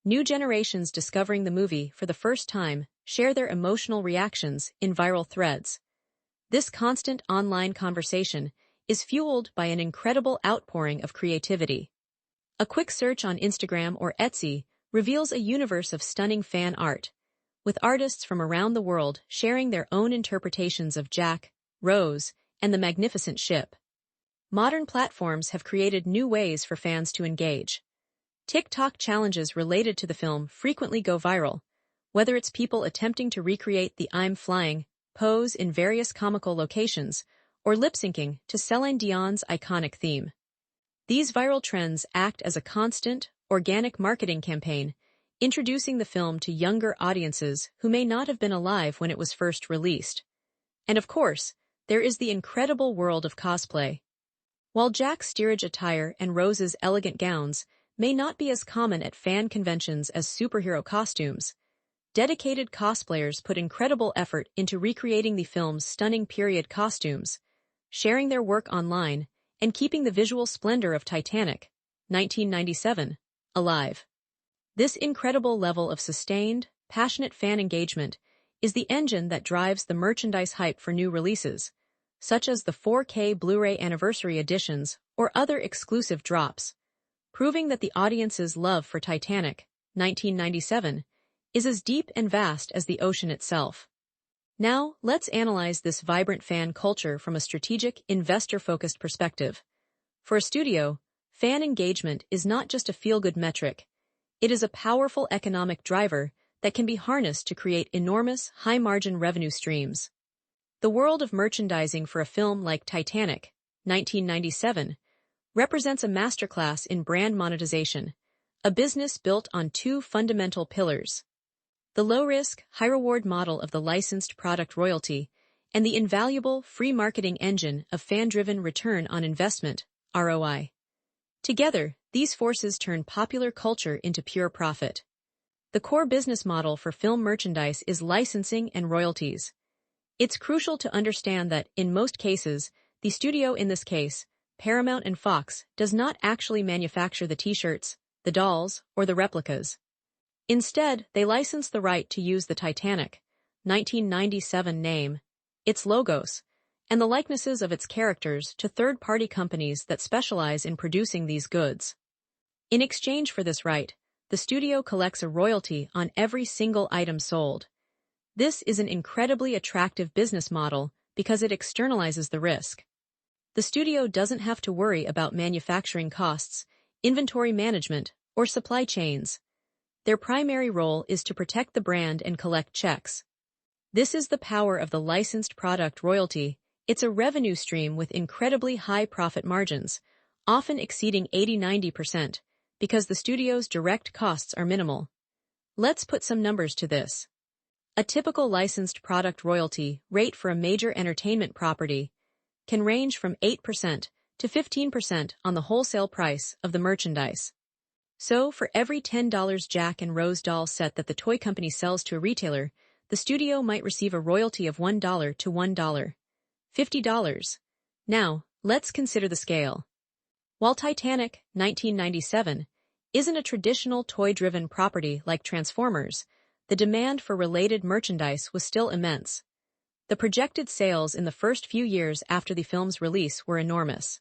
New generations discovering the movie for the first time share their emotional reactions in viral threads. This constant online conversation is fueled by an incredible outpouring of creativity. A quick search on Instagram or Etsy reveals a universe of stunning fan art, with artists from around the world sharing their own interpretations of Jack, Rose, and the magnificent ship. Modern platforms have created new ways for fans to engage. TikTok challenges related to the film frequently go viral, whether it's people attempting to recreate the "I'm flying" pose in various comical locations or lip-syncing to Celine Dion's iconic theme. These viral trends act as a constant, organic marketing campaign, introducing the film to younger audiences who may not have been alive when it was first released. And of course, there is the incredible world of cosplay. While Jack's steerage attire and Rose's elegant gowns may not be as common at fan conventions as superhero costumes, dedicated cosplayers put incredible effort into recreating the film's stunning period costumes, sharing their work online, and keeping the visual splendor of Titanic 1997 alive. This incredible level of sustained, passionate fan engagement is the engine that drives the merchandise hype for new releases, such as the 4K Blu-ray anniversary editions or other exclusive drops, proving that the audience's love for Titanic 1997 is as deep and vast as the ocean itself. Now, let's analyze this vibrant fan culture from a strategic, investor-focused perspective. For a studio, fan engagement is not just a feel-good metric. It is a powerful economic driver that can be harnessed to create enormous, high-margin revenue streams. The world of merchandising for a film like Titanic 1997 represents a masterclass in brand monetization, a business built on two fundamental pillars: the low-risk, high-reward model of the licensed product royalty, and the invaluable free marketing engine of fan-driven return on investment, ROI. Together, these forces turn popular culture into pure profit. The core business model for film merchandise is licensing and royalties. It's crucial to understand that, in most cases, the studio, in this case, Paramount and Fox, does not actually manufacture the t-shirts, the dolls, or the replicas. Instead, they license the right to use the Titanic 1997 name, its logos, and the likenesses of its characters to third-party companies that specialize in producing these goods. In exchange for this right, the studio collects a royalty on every single item sold. This is an incredibly attractive business model because it externalizes the risk. The studio doesn't have to worry about manufacturing costs, inventory management, or supply chains. Their primary role is to protect the brand and collect checks. This is the power of the licensed product royalty. It's a revenue stream with incredibly high profit margins, often exceeding 80–90%, because the studio's direct costs are minimal. Let's put some numbers to this. A typical licensed product royalty rate for a major entertainment property can range from 8% to 15% on the wholesale price of the merchandise. So, for every $10 Jack and Rose doll set that the toy company sells to a retailer, the studio might receive a royalty of $1 to $50. Now, let's consider the scale. While Titanic 1997 isn't a traditional toy-driven property like Transformers, the demand for related merchandise was still immense. The projected sales in the first few years after the film's release were enormous.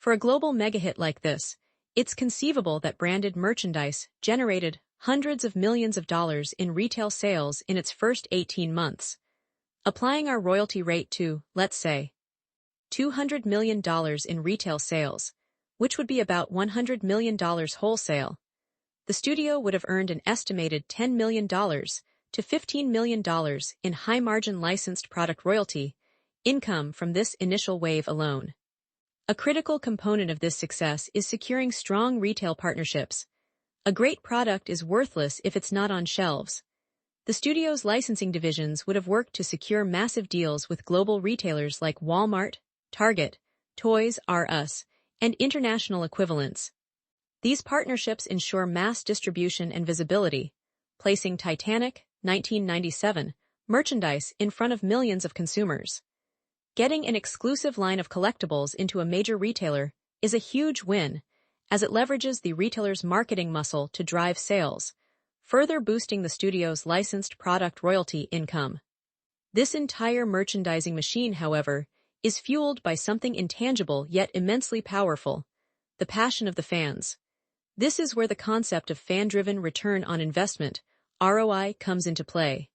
For a global mega-hit like this, it's conceivable that branded merchandise generated hundreds of millions of dollars in retail sales in its first 18 months. Applying our royalty rate to, let's say, $200 million in retail sales, which would be about $100 million wholesale, the studio would have earned an estimated $10 million to $15 million in high-margin licensed product royalty income from this initial wave alone. A critical component of this success is securing strong retail partnerships. A great product is worthless if it's not on shelves. The studio's licensing divisions would have worked to secure massive deals with global retailers like Walmart, Target, Toys R Us, and international equivalents. These partnerships ensure mass distribution and visibility, placing Titanic 1997 merchandise in front of millions of consumers. Getting an exclusive line of collectibles into a major retailer is a huge win, as it leverages the retailer's marketing muscle to drive sales, further boosting the studio's licensed product royalty income. This entire merchandising machine, however, is fueled by something intangible yet immensely powerful: the passion of the fans. This is where the concept of fan-driven return on investment, ROI, comes into play.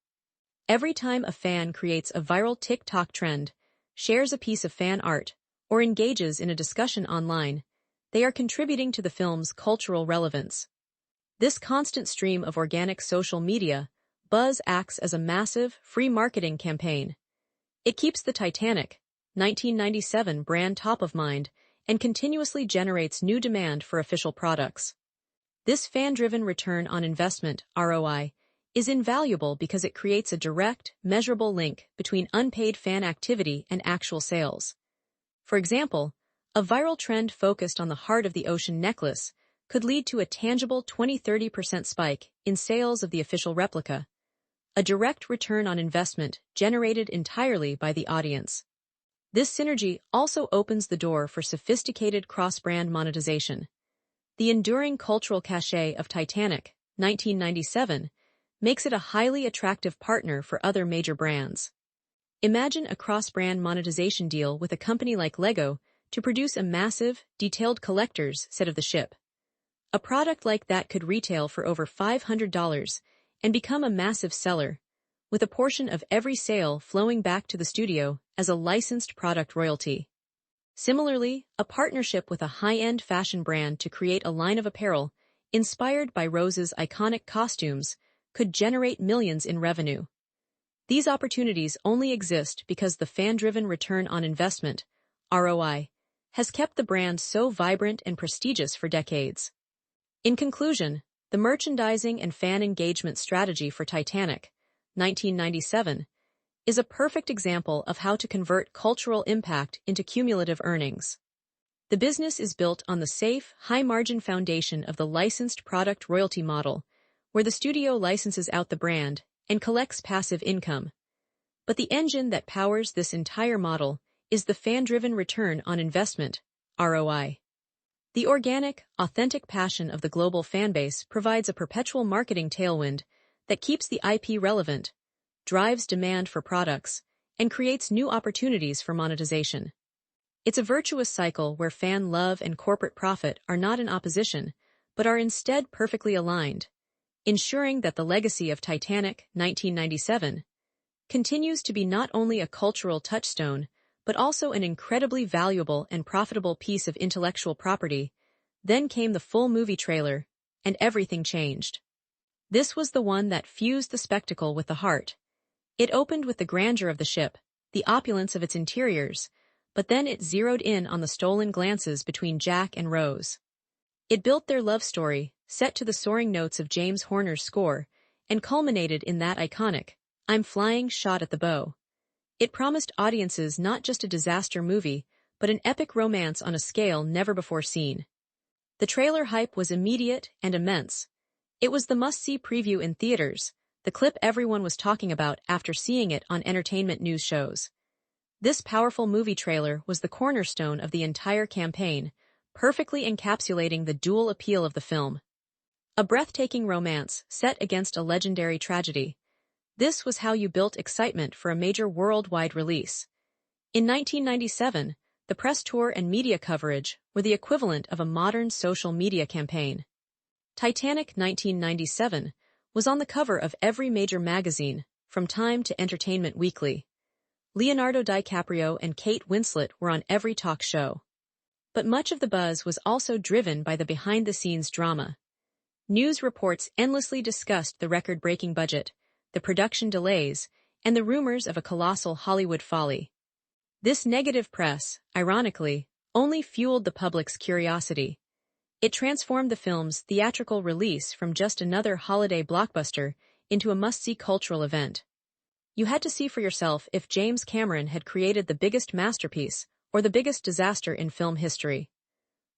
Every time a fan creates a viral TikTok trend, shares a piece of fan art, or engages in a discussion online, they are contributing to the film's cultural relevance. This constant stream of organic social media buzz acts as a massive, free marketing campaign. It keeps the Titanic, 1997 brand top of mind and continuously generates new demand for official products. This fan-driven return on investment, ROI, is invaluable because it creates a direct, measurable link between unpaid fan activity and actual sales. For example, a viral trend focused on the heart of the ocean necklace could lead to a tangible 20–30% spike in sales of the official replica, a direct return on investment generated entirely by the audience. This synergy also opens the door for sophisticated cross-brand monetization. The enduring cultural cachet of Titanic, 1997, makes it a highly attractive partner for other major brands. Imagine a cross-brand monetization deal with a company like Lego to produce a massive, detailed collector's set of the ship. A product like that could retail for over $500 and become a massive seller, with a portion of every sale flowing back to the studio as a licensed product royalty. Similarly, a partnership with a high-end fashion brand to create a line of apparel inspired by Rose's iconic costumes could generate millions in revenue. These opportunities only exist because the fan-driven return on investment, ROI, has kept the brand so vibrant and prestigious for decades. In conclusion, the merchandising and fan engagement strategy for Titanic, 1997, is a perfect example of how to convert cultural impact into cumulative earnings. The business is built on the safe, high-margin foundation of the licensed product royalty model, where the studio licenses out the brand and collects passive income. But the engine that powers this entire model is the fan-driven return on investment, ROI. The organic, authentic passion of the global fanbase provides a perpetual marketing tailwind that keeps the IP relevant, drives demand for products, and creates new opportunities for monetization. It's a virtuous cycle where fan love and corporate profit are not in opposition, but are instead perfectly aligned, ensuring that the legacy of Titanic, 1997, continues to be not only a cultural touchstone, but also an incredibly valuable and profitable piece of intellectual property. Then came the full movie trailer, and everything changed. This was the one that fused the spectacle with the heart. It opened with the grandeur of the ship, the opulence of its interiors, but then it zeroed in on the stolen glances between Jack and Rose. It built their love story, set to the soaring notes of James Horner's score, and culminated in that iconic, "I'm flying" shot at the bow. It promised audiences not just a disaster movie, but an epic romance on a scale never before seen. The trailer hype was immediate and immense. It was the must-see preview in theaters, the clip everyone was talking about after seeing it on entertainment news shows. This powerful movie trailer was the cornerstone of the entire campaign, perfectly encapsulating the dual appeal of the film. A breathtaking romance set against a legendary tragedy. This was how you built excitement for a major worldwide release. In 1997, the press tour and media coverage were the equivalent of a modern social media campaign. Titanic 1997 was on the cover of every major magazine, from Time to Entertainment Weekly. Leonardo DiCaprio and Kate Winslet were on every talk show. But much of the buzz was also driven by the behind-the-scenes drama. News reports endlessly discussed the record-breaking budget, the production delays, and the rumors of a colossal Hollywood folly. This negative press, ironically, only fueled the public's curiosity. It transformed the film's theatrical release from just another holiday blockbuster into a must-see cultural event. You had to see for yourself if James Cameron had created the biggest masterpiece or the biggest disaster in film history.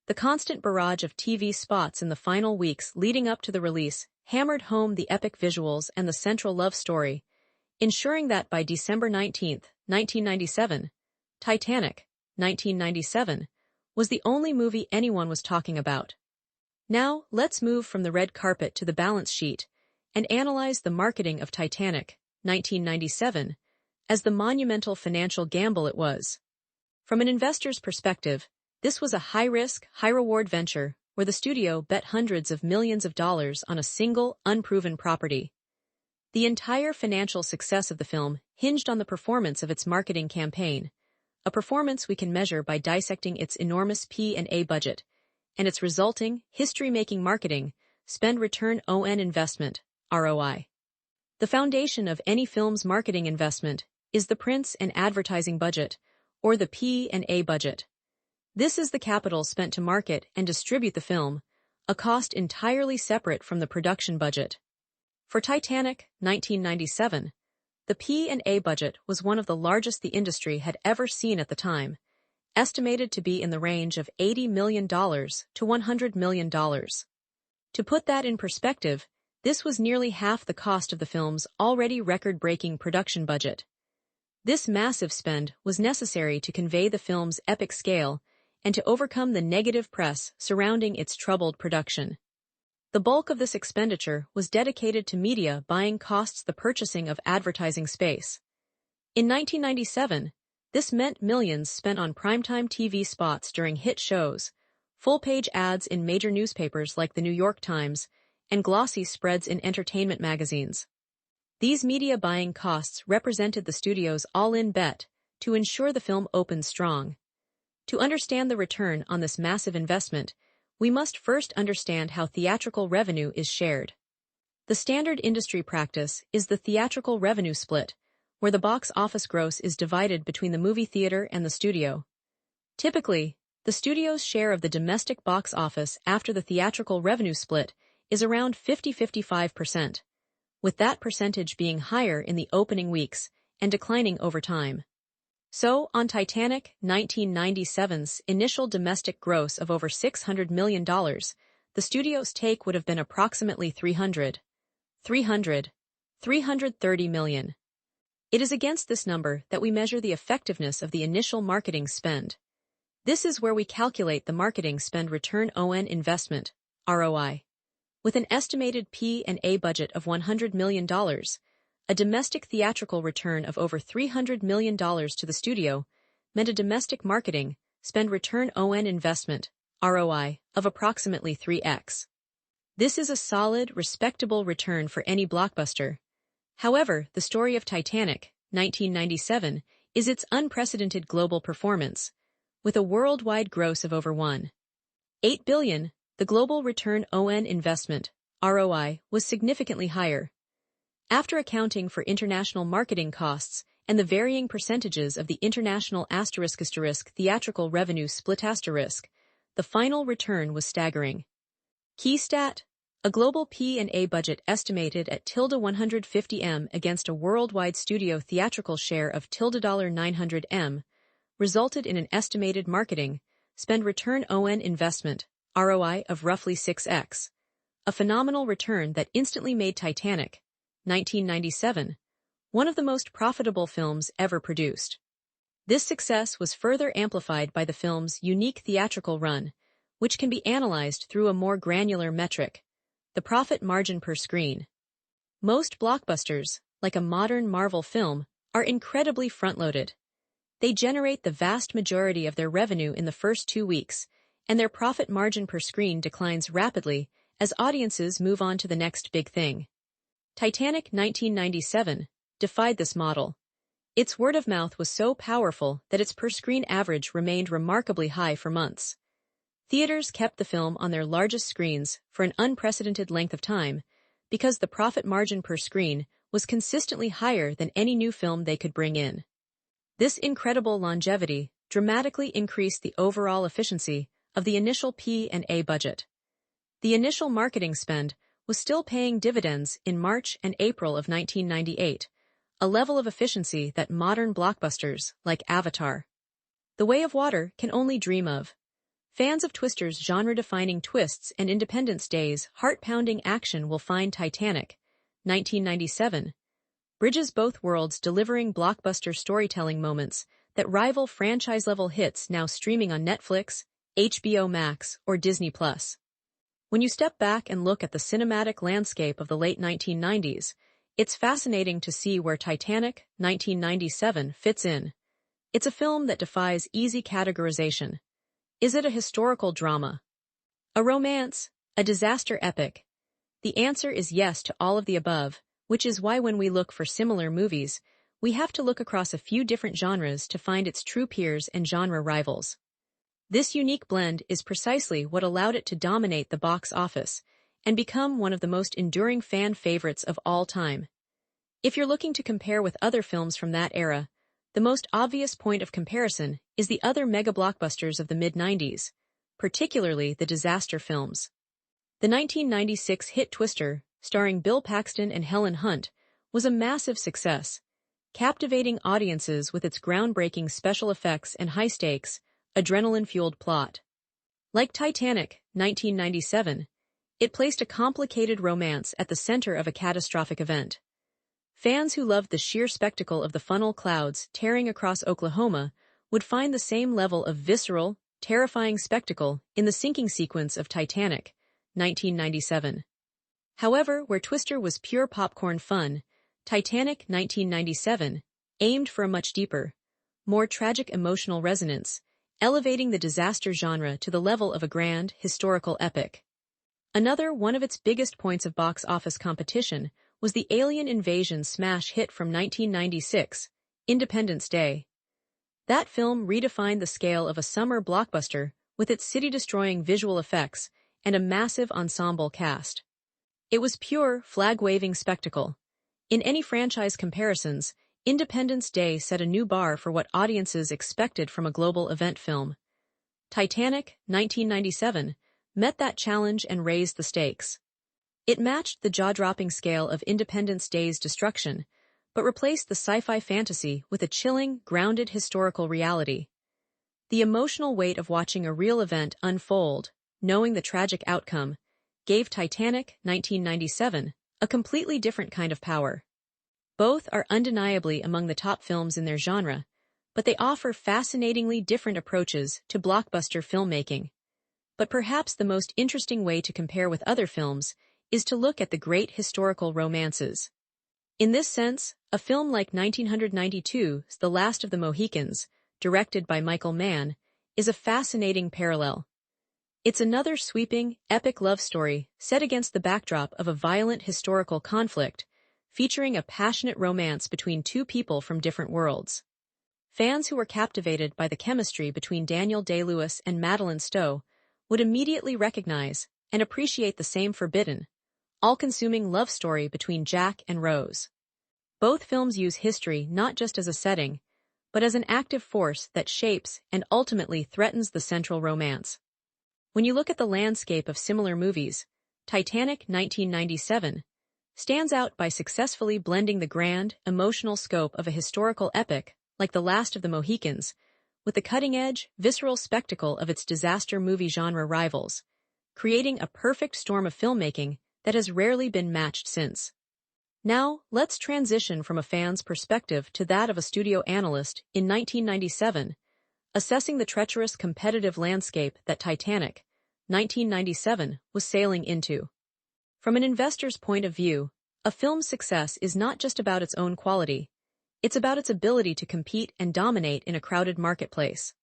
The constant barrage of TV spots in the final weeks leading up to the release hammered home the epic visuals and the central love story, ensuring that by December 19, 1997, Titanic, 1997, was the only movie anyone was talking about. Now, let's move from the red carpet to the balance sheet and analyze the marketing of Titanic, 1997, as the monumental financial gamble it was. From an investor's perspective, this was a high-risk, high-reward venture where the studio bet hundreds of millions of dollars on a single, unproven property. The entire financial success of the film hinged on the performance of its marketing campaign, a performance we can measure by dissecting its enormous P&A budget and its resulting, history-making marketing, spend-return-on investment, ROI. The foundation of any film's marketing investment is the print and advertising budget, or the P&A budget. This is the capital spent to market and distribute the film, a cost entirely separate from the production budget. For Titanic, 1997, the P&A budget was one of the largest the industry had ever seen at the time, estimated to be in the range of $80 million to $100 million. To put that in perspective, this was nearly half the cost of the film's already record-breaking production budget. This massive spend was necessary to convey the film's epic scale and to overcome the negative press surrounding its troubled production. The bulk of this expenditure was dedicated to media buying costs, the purchasing of advertising space. In 1997, this meant millions spent on primetime TV spots during hit shows, full-page ads in major newspapers like the New York Times, and glossy spreads in entertainment magazines. These media buying costs represented the studio's all-in bet to ensure the film opened strong. To understand the return on this massive investment, we must first understand how theatrical revenue is shared. The standard industry practice is the theatrical revenue split, where the box office gross is divided between the movie theater and the studio. Typically, the studio's share of the domestic box office after the theatrical revenue split is around 50–55%, with that percentage being higher in the opening weeks and declining over time. So, on Titanic, 1997's initial domestic gross of over $600 million, the studio's take would have been approximately $330 million. It is against this number that we measure the effectiveness of the initial marketing spend. This is where we calculate the marketing spend return-on investment, ROI. With an estimated P&A budget of $100 million, a domestic theatrical return of over $300 million to the studio meant a domestic marketing spend return-on investment, ROI, of approximately 3x. This is a solid, respectable return for any blockbuster. However, the story of Titanic, 1997, is its unprecedented global performance. With a worldwide gross of over $1.8 billion, the global return-on investment, ROI, was significantly higher. After accounting for international marketing costs and the varying percentages of the international ** theatrical revenue split **, the final return was staggering. Key stat: a global P&A budget estimated at $150 million against a worldwide studio theatrical share of $900 million resulted in an estimated marketing spend return-on investment, ROI, of roughly 6x. A phenomenal return that instantly made Titanic, 1997, one of the most profitable films ever produced. This success was further amplified by the film's unique theatrical run, which can be analyzed through a more granular metric: the profit margin per screen. Most blockbusters, like a modern Marvel film, are incredibly front-loaded. They generate the vast majority of their revenue in the first 2 weeks, and their profit margin per screen declines rapidly as audiences move on to the next big thing. Titanic, 1997, defied this model. Its word of mouth was so powerful that its per-screen average remained remarkably high for months. Theaters kept the film on their largest screens for an unprecedented length of time because the profit margin per screen was consistently higher than any new film they could bring in. This incredible longevity dramatically increased the overall efficiency of the initial P&A budget. The initial marketing spend was still paying dividends in March and April of 1998, a level of efficiency that modern blockbusters like Avatar, The Way of Water can only dream of. Fans of Twister's genre-defining twists and Independence Day's heart-pounding action will find Titanic, 1997, bridges both worlds, delivering blockbuster storytelling moments that rival franchise-level hits now streaming on Netflix, HBO Max, or Disney+. When you step back and look at the cinematic landscape of the late 1990s, it's fascinating to see where Titanic, 1997, fits in. It's a film that defies easy categorization. Is it a historical drama? A romance? A disaster epic? The answer is yes to all of the above, which is why when we look for similar movies, we have to look across a few different genres to find its true peers and genre rivals. This unique blend is precisely what allowed it to dominate the box office and become one of the most enduring fan favorites of all time. If you're looking to compare with other films from that era, the most obvious point of comparison is the other mega blockbusters of the mid-90s, particularly the disaster films. The 1996 hit Twister, starring Bill Paxton and Helen Hunt, was a massive success, captivating audiences with its groundbreaking special effects and high-stakes, adrenaline-fueled plot. Like Titanic, 1997, it placed a complicated romance at the center of a catastrophic event. Fans who loved the sheer spectacle of the funnel clouds tearing across Oklahoma would find the same level of visceral, terrifying spectacle in the sinking sequence of Titanic, 1997. However, where Twister was pure popcorn fun, Titanic, 1997, aimed for a much deeper, more tragic emotional resonance, elevating the disaster genre to the level of a grand, historical epic. Another one of its biggest points of box office competition was the alien invasion smash hit from 1996, Independence Day. That film redefined the scale of a summer blockbuster with its city-destroying visual effects and a massive ensemble cast. It was pure, flag-waving spectacle. In any franchise comparisons, Independence Day set a new bar for what audiences expected from a global event film. Titanic, 1997, met that challenge and raised the stakes. It matched the jaw-dropping scale of Independence Day's destruction, but replaced the sci-fi fantasy with a chilling, grounded historical reality. The emotional weight of watching a real event unfold, knowing the tragic outcome, gave Titanic, 1997, a completely different kind of power. Both are undeniably among the top films in their genre, but they offer fascinatingly different approaches to blockbuster filmmaking. But perhaps the most interesting way to compare with other films is to look at the great historical romances. In this sense, a film like 1992's The Last of the Mohicans, directed by Michael Mann, is a fascinating parallel. It's another sweeping, epic love story set against the backdrop of a violent historical conflict, featuring a passionate romance between two people from different worlds. Fans who were captivated by the chemistry between Daniel Day-Lewis and Madeleine Stowe would immediately recognize and appreciate the same forbidden, all-consuming love story between Jack and Rose. Both films use history not just as a setting, but as an active force that shapes and ultimately threatens the central romance. When you look at the landscape of similar movies, Titanic, 1997, stands out by successfully blending the grand, emotional scope of a historical epic like The Last of the Mohicans with the cutting-edge, visceral spectacle of its disaster movie genre rivals, creating a perfect storm of filmmaking that has rarely been matched since. Now, let's transition from a fan's perspective to that of a studio analyst in 1997, assessing the treacherous competitive landscape that Titanic, 1997, was sailing into. From an investor's point of view, a film's success is not just about its own quality, it's about its ability to compete and dominate in a crowded marketplace.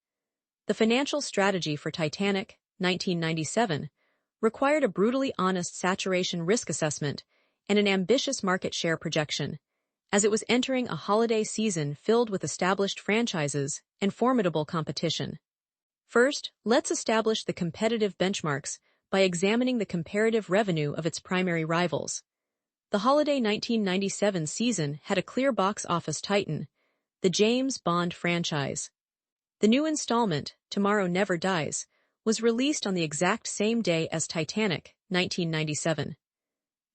The financial strategy for Titanic, 1997, required a brutally honest saturation risk assessment and an ambitious market share projection, as it was entering a holiday season filled with established franchises and formidable competition. First, let's establish the competitive benchmarks by examining the comparative revenue of its primary rivals. The holiday 1997 season had a clear box office titan, the James Bond franchise. The new installment, Tomorrow Never Dies, was released on the exact same day as Titanic, 1997.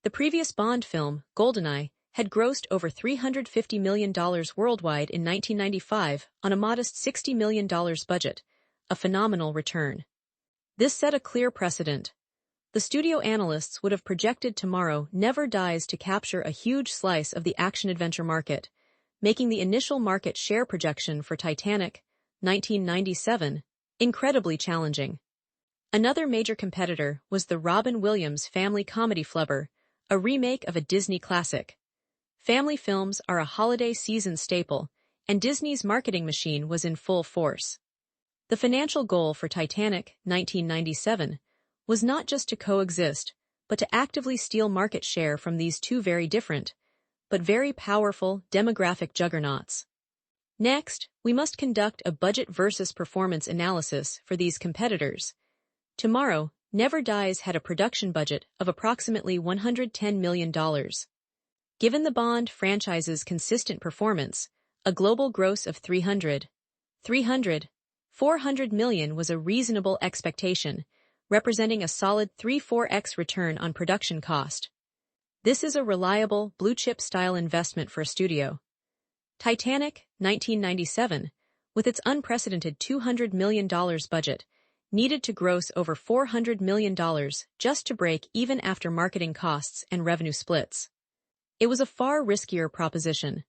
The previous Bond film, GoldenEye, had grossed over $350 million worldwide in 1995 on a modest $60 million budget, a phenomenal return. This set a clear precedent. The studio analysts would have projected tomorrow never dies to capture a huge slice of the action-adventure market, making the initial market share projection for Titanic, 1997, incredibly challenging. Another major competitor was the Robin Williams family comedy Flubber, a remake of a Disney classic. Family films are a holiday season staple, and Disney's marketing machine was in full force. The financial goal for Titanic, 1997, was not just to coexist, but to actively steal market share from these two very different, but very powerful demographic juggernauts. Next, we must conduct a budget versus performance analysis for these competitors. Tomorrow Never Dies had a production budget of approximately $110 million. Given the Bond franchise's consistent performance, a global gross of $300 million was a reasonable expectation, representing a solid 3-4x return on production cost. This is a reliable, blue-chip-style investment for a studio. Titanic, 1997, with its unprecedented $200 million budget, needed to gross over $400 million just to break even after marketing costs and revenue splits. It was a far riskier proposition.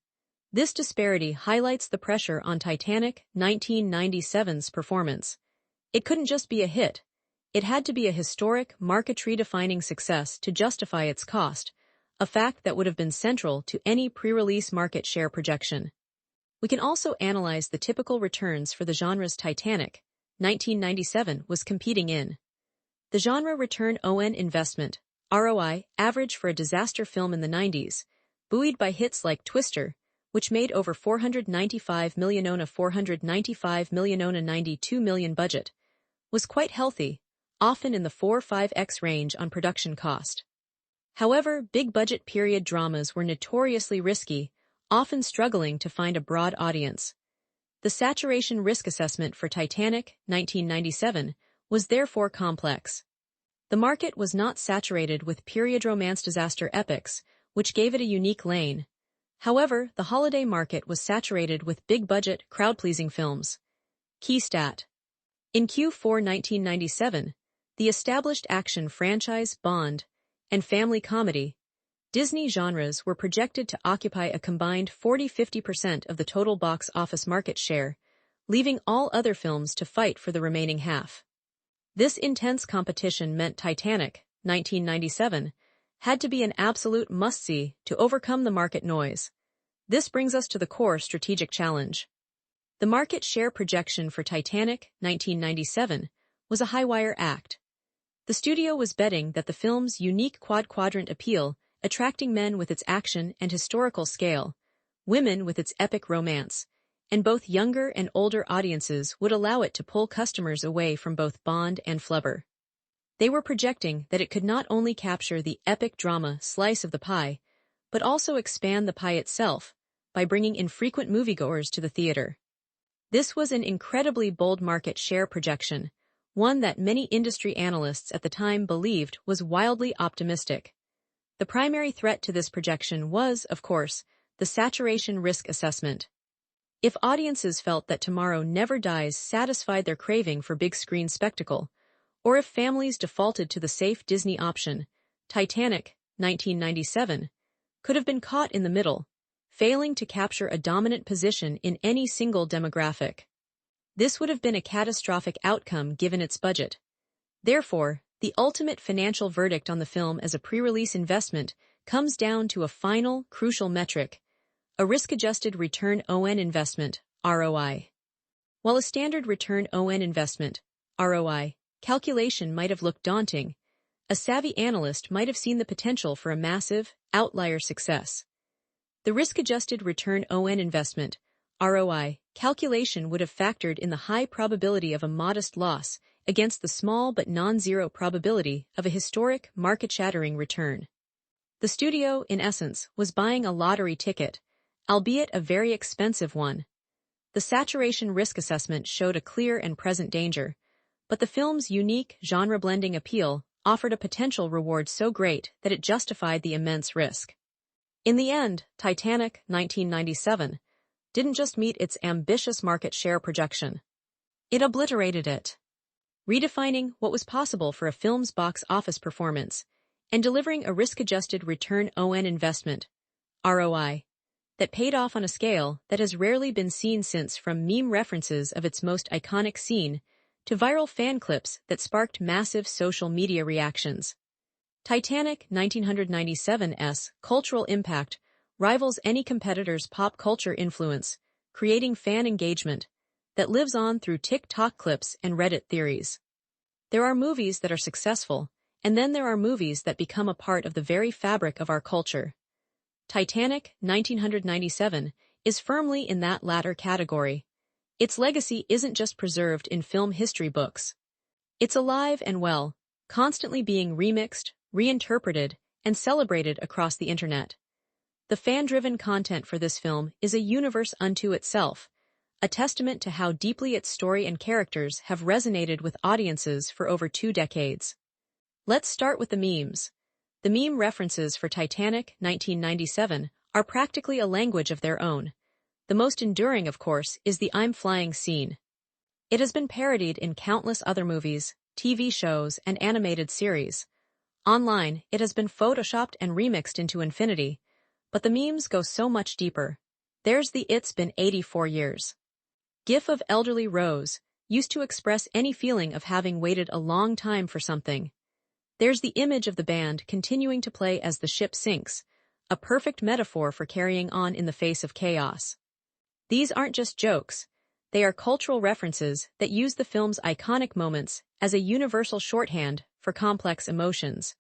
This disparity highlights the pressure on Titanic 1997's performance. It couldn't just be a hit. It had to be a historic, market-redefining success to justify its cost, a fact that would have been central to any pre-release market share projection. We can also analyze the typical returns for the genre's Titanic, 1997, was competing in. The genre return on investment, ROI, average for a disaster film in the 90s, buoyed by hits like Twister, which made over $495 million on a $495 million on a $92 million budget, was quite healthy, often in the 4-5x range on production cost. However, big-budget period dramas were notoriously risky, often struggling to find a broad audience. The saturation risk assessment for Titanic, 1997, was therefore complex. The market was not saturated with period romance disaster epics, which gave it a unique lane. However, the holiday market was saturated with big-budget, crowd-pleasing films. Key stat. In Q4 1997, the established action franchise Bond and family comedy, Disney genres were projected to occupy a combined 40–50% of the total box office market share, leaving all other films to fight for the remaining half. This intense competition meant Titanic, 1997, had to be an absolute must-see to overcome the market noise. This brings us to the core strategic challenge. The market share projection for Titanic, 1997, was a high-wire act. The studio was betting that the film's unique quad-quadrant appeal, attracting men with its action and historical scale, women with its epic romance, and both younger and older audiences would allow it to pull customers away from both Bond and Flubber. They were projecting that it could not only capture the epic drama slice of the pie, but also expand the pie itself by bringing infrequent moviegoers to the theater. This was an incredibly bold market share projection, one that many industry analysts at the time believed was wildly optimistic. The primary threat to this projection was, of course, the saturation risk assessment. If audiences felt that Tomorrow Never Dies satisfied their craving for big-screen spectacle, or if families defaulted to the safe Disney option, Titanic, 1997, could have been caught in the middle, failing to capture a dominant position in any single demographic. This would have been a catastrophic outcome given its budget. Therefore, the ultimate financial verdict on the film as a pre-release investment comes down to a final, crucial metric, a risk-adjusted return on investment, ROI. While a standard return on investment, ROI, calculation might have looked daunting, a savvy analyst might have seen the potential for a massive, outlier success. The risk-adjusted return on investment, ROI, calculation would have factored in the high probability of a modest loss against the small but non-zero probability of a historic, market-shattering return. The studio, in essence, was buying a lottery ticket, albeit a very expensive one. The saturation risk assessment showed a clear and present danger, but the film's unique, genre-blending appeal offered a potential reward so great that it justified the immense risk. In the end, Titanic, 1997, didn't just meet its ambitious market share projection. It obliterated it. redefining what was possible for a film's box office performance and delivering a risk-adjusted return on investment, ROI, that paid off on a scale that has rarely been seen since, from meme references of its most iconic scene to viral fan clips that sparked massive social media reactions. Titanic 1997's cultural impact rivals any competitor's pop culture influence, creating fan engagement that lives on through TikTok clips and Reddit theories. There are movies that are successful, and then there are movies that become a part of the very fabric of our culture. Titanic 1997 is firmly in that latter category. Its legacy isn't just preserved in film history books. It's alive and well, constantly being remixed, reinterpreted, and celebrated across the internet. The fan-driven content for this film is a universe unto itself, a testament to how deeply its story and characters have resonated with audiences for over 2 decades. Let's start with the memes. The meme references for Titanic 1997 are practically a language of their own. The most enduring, of course, is the "I'm flying" scene. It has been parodied in countless other movies, TV shows, and animated series. Online, it has been photoshopped and remixed into infinity, but the memes go so much deeper. There's the "It's been 84 years" gif of elderly Rose, used to express any feeling of having waited a long time for something. There's the image of the band continuing to play as the ship sinks, a perfect metaphor for carrying on in the face of chaos. These aren't just jokes. They are cultural references that use the film's iconic moments as a universal shorthand for complex emotions.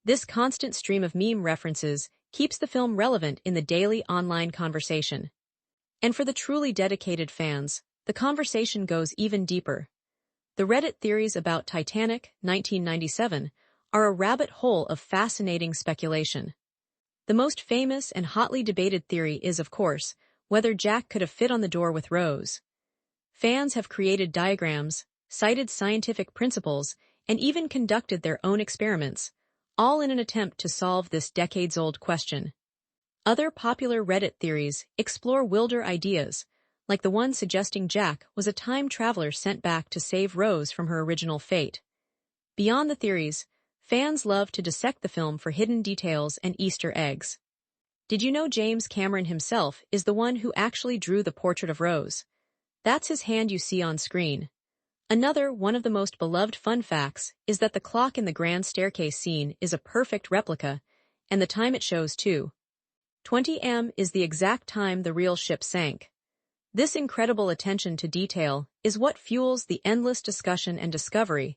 This constant stream of meme references keeps the film relevant in the daily online conversation. And for the truly dedicated fans, the conversation goes even deeper. The Reddit theories about Titanic 1997 are a rabbit hole of fascinating speculation. The most famous and hotly debated theory is, of course, whether Jack could have fit on the door with Rose. Fans have created diagrams, cited scientific principles, and even conducted their own experiments, all in an attempt to solve this decades-old question. Other popular Reddit theories explore wilder ideas, like the one suggesting Jack was a time traveler sent back to save Rose from her original fate. Beyond the theories, fans love to dissect the film for hidden details and Easter eggs. Did you know James Cameron himself is the one who actually drew the portrait of Rose? That's his hand you see on screen. Another one of the most beloved fun facts is that the clock in the grand staircase scene is a perfect replica, and the time it shows too. 20 am is the exact time the real ship sank. This incredible attention to detail is what fuels the endless discussion and discovery,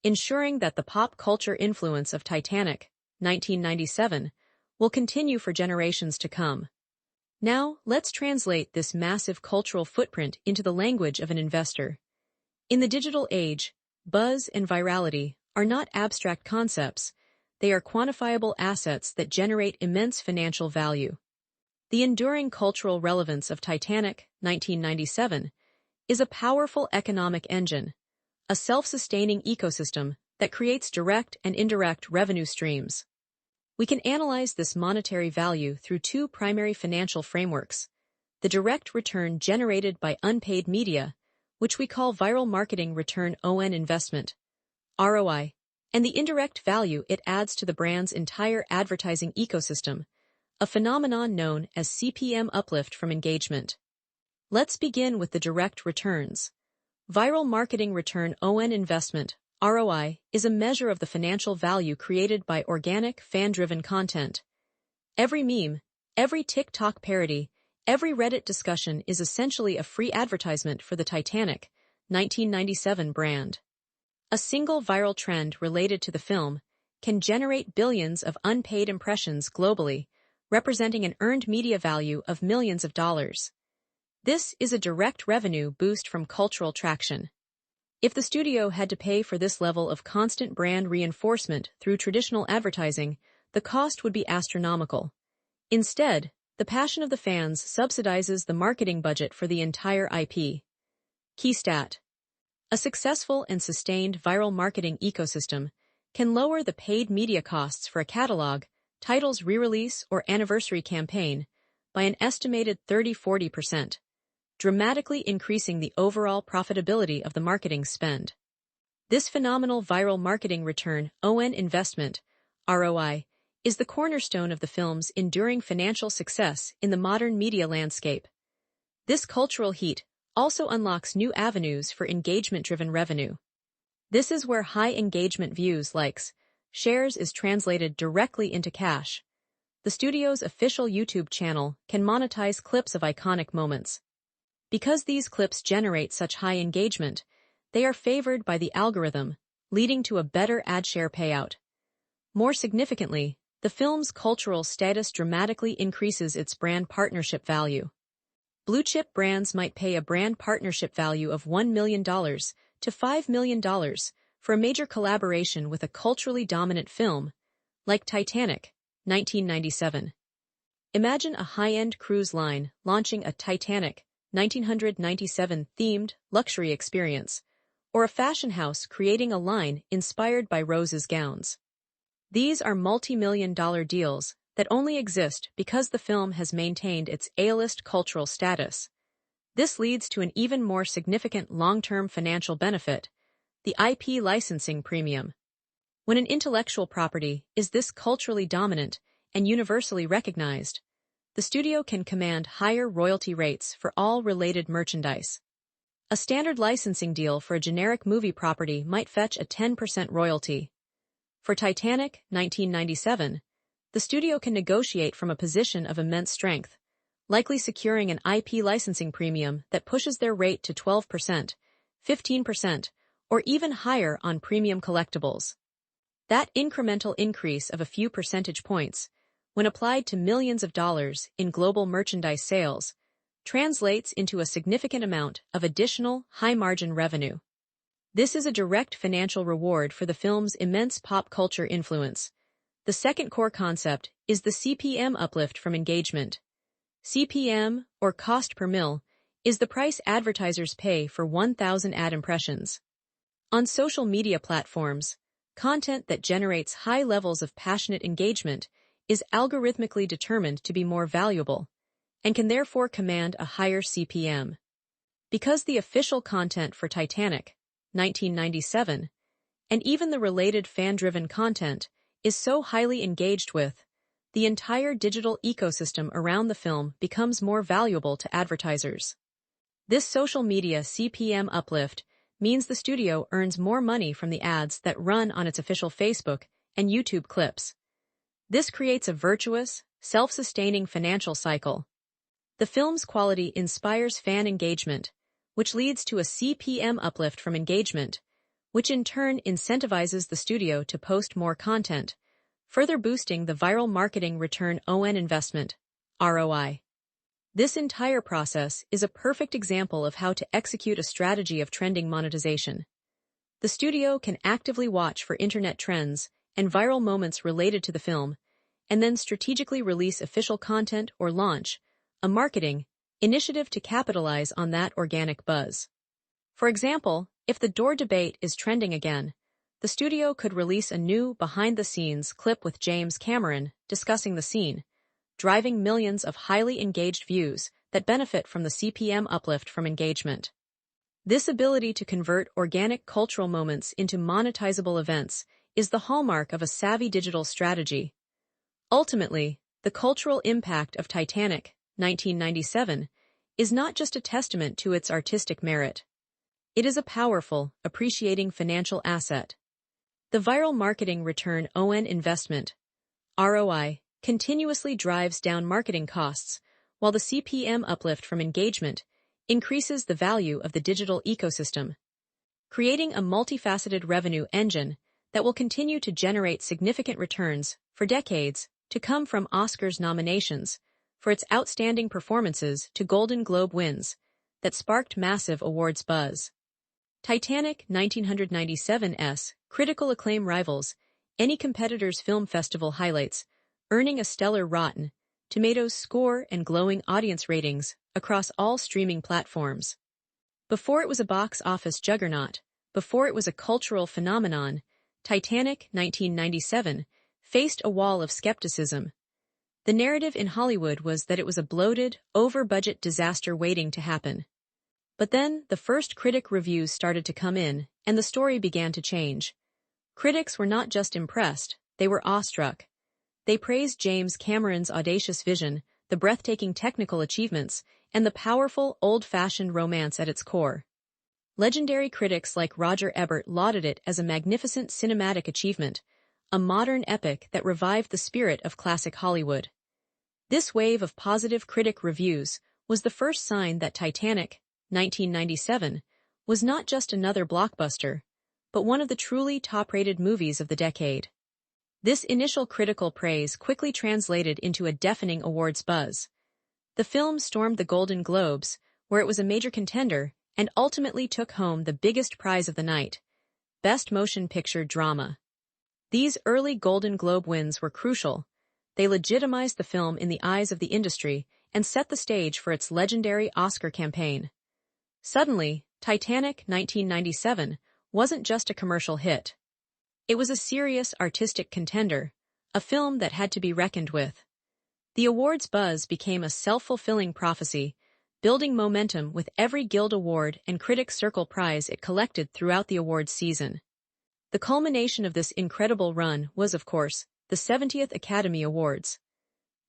ensuring that the pop culture influence of Titanic 1997 will continue for generations to come. Now, let's translate this massive cultural footprint into the language of an investor. In the digital age, buzz and virality are not abstract concepts, they are quantifiable assets that generate immense financial value. The enduring cultural relevance of Titanic 1997 is a powerful economic engine, a self-sustaining ecosystem that creates direct and indirect revenue streams. We can analyze this monetary value through 2 primary financial frameworks: the direct return generated by unpaid media, which we call viral marketing return on investment, ROI, and the indirect value it adds to the brand's entire advertising ecosystem, a phenomenon known as CPM uplift from engagement. Let's begin with the direct returns. Viral marketing return on investment, ROI, is a measure of the financial value created by organic, fan-driven content. Every meme, every TikTok parody, every Reddit discussion is essentially a free advertisement for the Titanic 1997 brand. A single viral trend related to the film can generate billions of unpaid impressions globally, representing an earned media value of millions of dollars. This is a direct revenue boost from cultural traction. If the studio had to pay for this level of constant brand reinforcement through traditional advertising, the cost would be astronomical. Instead, the passion of the fans subsidizes the marketing budget for the entire IP. Key stat: a successful and sustained viral marketing ecosystem can lower the paid media costs for a catalog, title's re-release, or anniversary campaign by an estimated 30–40%, dramatically increasing the overall profitability of the marketing spend. This phenomenal viral marketing return (ON investment, ROI) is the cornerstone of the film's enduring financial success in the modern media landscape. This cultural heat also unlocks new avenues for engagement-driven revenue. This is where high engagement views, likes, shares is translated directly into cash. The studio's official YouTube channel can monetize clips of iconic moments. Because these clips generate such high engagement, they are favored by the algorithm, leading to a better ad share payout. More significantly, the film's cultural status dramatically increases its brand partnership value. Blue-chip brands might pay a brand partnership value of $1 million to $5 million for a major collaboration with a culturally dominant film, like Titanic, 1997. Imagine a high-end cruise line launching a Titanic, 1997-themed luxury experience, or a fashion house creating a line inspired by Rose's gowns. These are multi-million-dollar deals that only exist because the film has maintained its A-list cultural status. This leads to an even more significant long-term financial benefit, the IP licensing premium. When an intellectual property is this culturally dominant and universally recognized, the studio can command higher royalty rates for all related merchandise. A standard licensing deal for a generic movie property might fetch a 10% royalty. For Titanic, 1997, the studio can negotiate from a position of immense strength, likely securing an IP licensing premium that pushes their rate to 12%, 15%, or even higher on premium collectibles. That incremental increase of a few percentage points, when applied to millions of dollars in global merchandise sales, translates into a significant amount of additional high-margin revenue. This is a direct financial reward for the film's immense pop culture influence. The second core concept is the CPM uplift from engagement. CPM, or cost per mil, is the price advertisers pay for 1,000 ad impressions. On social media platforms, content that generates high levels of passionate engagement is algorithmically determined to be more valuable, and can therefore command a higher CPM. Because the official content for Titanic, 1997, and even the related fan-driven content is so highly engaged with, the entire digital ecosystem around the film becomes more valuable to advertisers. This social media CPM uplift means the studio earns more money from the ads that run on its official Facebook and YouTube clips. This creates a virtuous, self-sustaining financial cycle. The film's quality inspires fan engagement, which leads to a CPM uplift from engagement, which in turn incentivizes the studio to post more content, further boosting the viral marketing return on investment, ROI. This entire process is a perfect example of how to execute a strategy of trending monetization. The studio can actively watch for internet trends and viral moments related to the film, and then strategically release official content or launch a marketing initiative to capitalize on that organic buzz. For example, if the door debate is trending again, the studio could release a new behind-the-scenes clip with James Cameron discussing the scene, driving millions of highly engaged views that benefit from the CPM uplift from engagement. This ability to convert organic cultural moments into monetizable events is the hallmark of a savvy digital strategy. Ultimately, the cultural impact of Titanic, 1997, is not just a testament to its artistic merit. It is a powerful, appreciating financial asset. The viral marketing return on investment, ROI, continuously drives down marketing costs, while the CPM uplift from engagement increases the value of the digital ecosystem, creating a multifaceted revenue engine that will continue to generate significant returns for decades to come, from Oscars nominations for its outstanding performances to Golden Globe wins that sparked massive awards buzz. Titanic 1997's critical acclaim rivals any competitor's film festival highlights, earning a stellar Rotten Tomatoes score and glowing audience ratings across all streaming platforms. Before it was a box office juggernaut, before it was a cultural phenomenon, Titanic 1997 faced a wall of skepticism. The narrative in Hollywood was that it was a bloated, over-budget disaster waiting to happen. But then, the first critic reviews started to come in, and the story began to change. Critics were not just impressed, they were awestruck. They praised James Cameron's audacious vision, the breathtaking technical achievements, and the powerful, old-fashioned romance at its core. Legendary critics like Roger Ebert lauded it as a magnificent cinematic achievement, a modern epic that revived the spirit of classic Hollywood. This wave of positive critic reviews was the first sign that Titanic, 1997, was not just another blockbuster, but one of the truly top-rated movies of the decade. This initial critical praise quickly translated into a deafening awards buzz. The film stormed the Golden Globes, where it was a major contender, and ultimately took home the biggest prize of the night, Best Motion Picture Drama. These early Golden Globe wins were crucial. They legitimized the film in the eyes of the industry and set the stage for its legendary Oscar campaign. Suddenly, Titanic 1997 wasn't just a commercial hit. It was a serious artistic contender, a film that had to be reckoned with. The awards buzz became a self-fulfilling prophecy, building momentum with every Guild Award and Critics' Circle prize it collected throughout the awards season. The culmination of this incredible run was, of course, the 70th Academy Awards.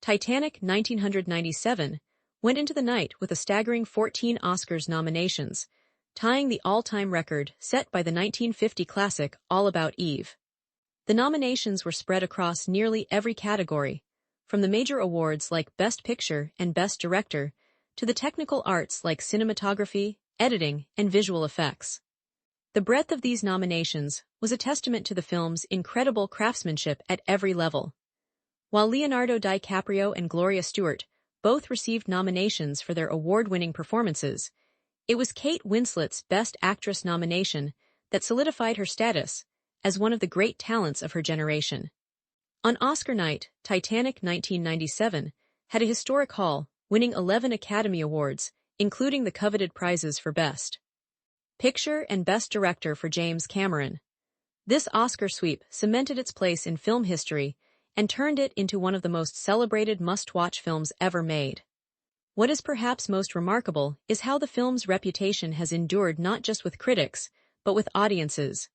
Titanic 1997 went into the night with a staggering 14 Oscars nominations, tying the all-time record set by the 1950 classic All About Eve. The nominations were spread across nearly every category, from the major awards like Best Picture and Best Director to the technical arts like cinematography, editing, and visual effects. The breadth of these nominations was a testament to the film's incredible craftsmanship at every level. While Leonardo DiCaprio and Gloria Stewart both received nominations for their award-winning performances, it was Kate Winslet's Best Actress nomination that solidified her status as one of the great talents of her generation. On Oscar night, Titanic 1997 had a historic haul, winning 11 Academy Awards, including the coveted prizes for Best Picture and Best Director for James Cameron. This Oscar sweep cemented its place in film history and turned it into one of the most celebrated must-watch films ever made. What is perhaps most remarkable is how the film's reputation has endured not just with critics, but with audiences.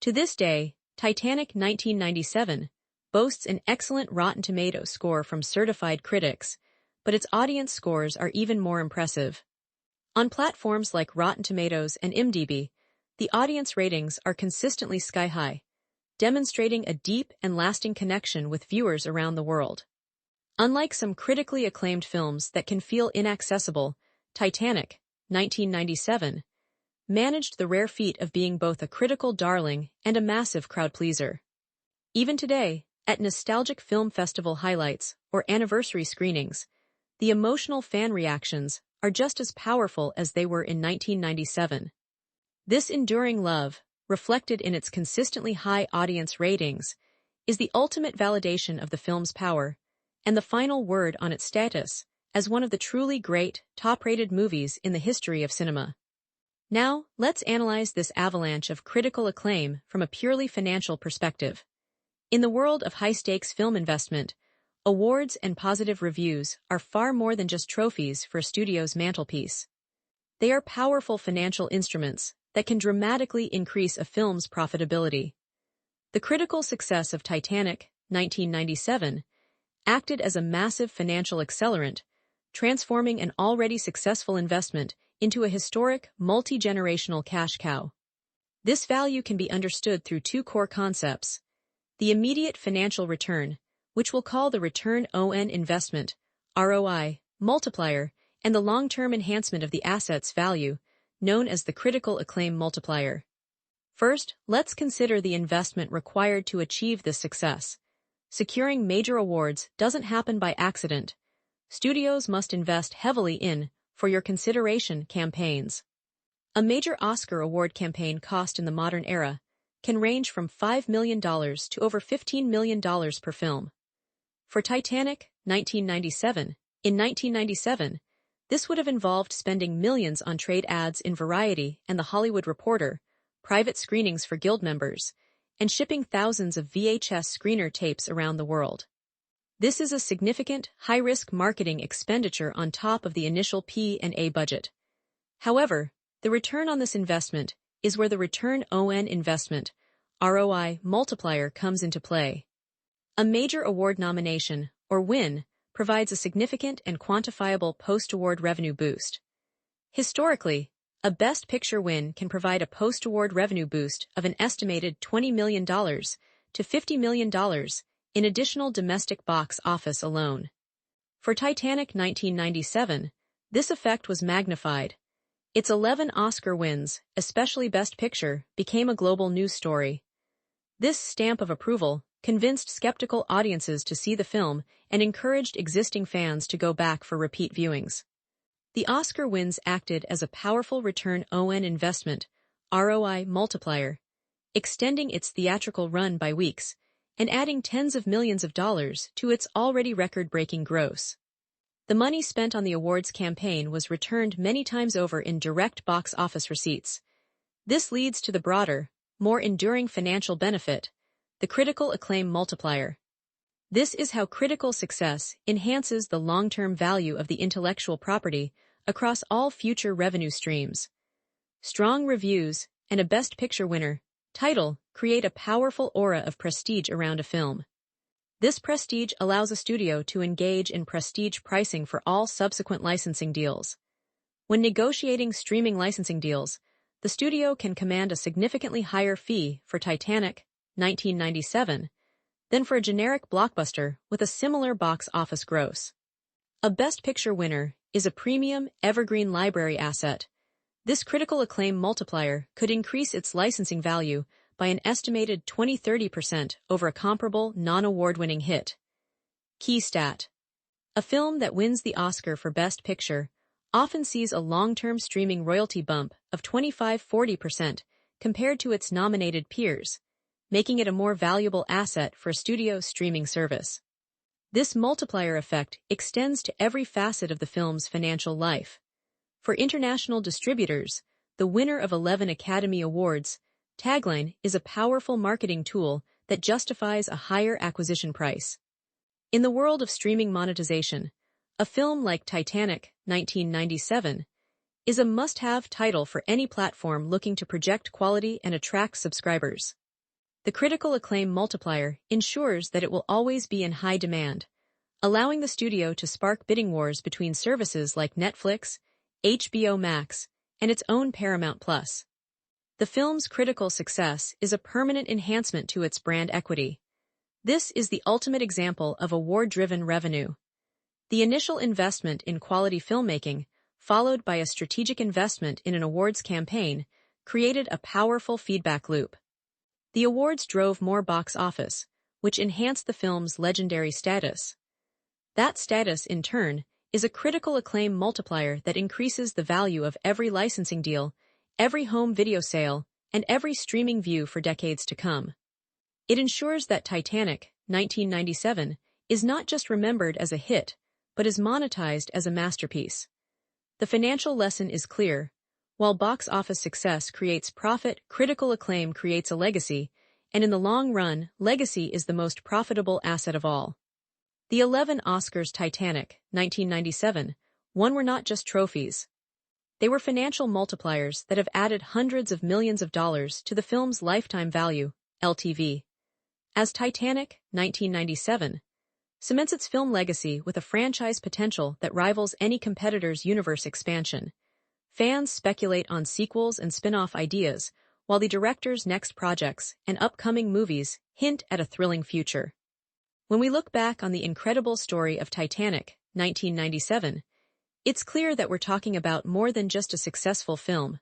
To this day, Titanic 1997 boasts an excellent Rotten Tomatoes score from certified critics, but its audience scores are even more impressive. On platforms like Rotten Tomatoes and IMDb, the audience ratings are consistently sky-high, demonstrating a deep and lasting connection with viewers around the world. Unlike some critically acclaimed films that can feel inaccessible, Titanic, 1997, managed the rare feat of being both a critical darling and a massive crowd-pleaser. Even today, at nostalgic film festival highlights or anniversary screenings, the emotional fan reactions are just as powerful as they were in 1997. This enduring love, reflected in its consistently high audience ratings, is the ultimate validation of the film's power and the final word on its status as one of the truly great, top-rated movies in the history of cinema. Now, let's analyze this avalanche of critical acclaim from a purely financial perspective. In the world of high-stakes film investment, awards and positive reviews are far more than just trophies for a studio's mantelpiece. They are powerful financial instruments that can dramatically increase a film's profitability. The critical success of Titanic, 1997, acted as a massive financial accelerant, transforming an already successful investment into a historic, multi-generational cash cow. This value can be understood through two core concepts: the immediate financial return, which we'll call the return on investment, ROI, multiplier, and the long-term enhancement of the asset's value, known as the critical acclaim multiplier. First, let's consider the investment required to achieve this success. Securing major awards doesn't happen by accident. Studios must invest heavily in, for your consideration, campaigns. A major Oscar award campaign cost in the modern era can range from $5 million to over $15 million per film. For Titanic, 1997, in 1997, this would have involved spending millions on trade ads in Variety and The Hollywood Reporter, private screenings for guild members, and shipping thousands of VHS screener tapes around the world. This is a significant, high-risk marketing expenditure on top of the initial P&A budget. However, the return on this investment is where the return on investment ROI multiplier comes into play. A major award nomination, or win, provides a significant and quantifiable post-award revenue boost. Historically, a Best Picture win can provide a post-award revenue boost of an estimated $20 million to $50 million in additional domestic box office alone. For Titanic 1997, this effect was magnified. Its 11 Oscar wins, especially Best Picture, became a global news story. This stamp of approval convinced skeptical audiences to see the film and encouraged existing fans to go back for repeat viewings. The Oscar wins acted as a powerful return on investment ROI multiplier, extending its theatrical run by weeks and adding tens of millions of dollars to its already record-breaking gross. The money spent on the awards campaign was returned many times over in direct box office receipts. This leads to the broader, more enduring financial benefit, the critical acclaim multiplier. This is how critical success enhances the long-term value of the intellectual property across all future revenue streams. Strong reviews and a Best Picture winner title create a powerful aura of prestige around a film. This prestige allows a studio to engage in prestige pricing for all subsequent licensing deals. When negotiating streaming licensing deals, the studio can command a significantly higher fee for Titanic 1997 than for a generic blockbuster with a similar box office gross. A Best Picture winner is a premium, evergreen library asset. This critical acclaim multiplier could increase its licensing value by an estimated 20–30% over a comparable non-award-winning hit. Key stat: a film that wins the Oscar for Best Picture often sees a long-term streaming royalty bump of 25–40% compared to its nominated peers, making it a more valuable asset for a studio streaming service. This multiplier effect extends to every facet of the film's financial life. For international distributors, the winner of 11 Academy Awards tagline is a powerful marketing tool that justifies a higher acquisition price. In the world of streaming monetization, a film like Titanic 1997 is a must-have title for any platform looking to project quality and attract subscribers. The critical acclaim multiplier ensures that it will always be in high demand, allowing the studio to spark bidding wars between services like Netflix, HBO Max, and its own Paramount+. The film's critical success is a permanent enhancement to its brand equity. This is the ultimate example of award-driven revenue. The initial investment in quality filmmaking, followed by a strategic investment in an awards campaign, created a powerful feedback loop. The awards drove more box office, which enhanced the film's legendary status. That status, in turn, is a critical acclaim multiplier that increases the value of every licensing deal, every home video sale, and every streaming view for decades to come. It ensures that Titanic 1997 is not just remembered as a hit, but is monetized as a masterpiece. The financial lesson is clear. While box office success creates profit, critical acclaim creates a legacy, and in the long run, legacy is the most profitable asset of all. The 11 Oscars Titanic 1997 won were not just trophies. They were financial multipliers that have added hundreds of millions of dollars to the film's lifetime value, LTV. As Titanic 1997 cements its film legacy with a franchise potential that rivals any competitor's universe expansion, fans speculate on sequels and spin-off ideas, while the director's next projects and upcoming movies hint at a thrilling future. When we look back on the incredible story of Titanic 1997, it's clear that we're talking about more than just a successful film.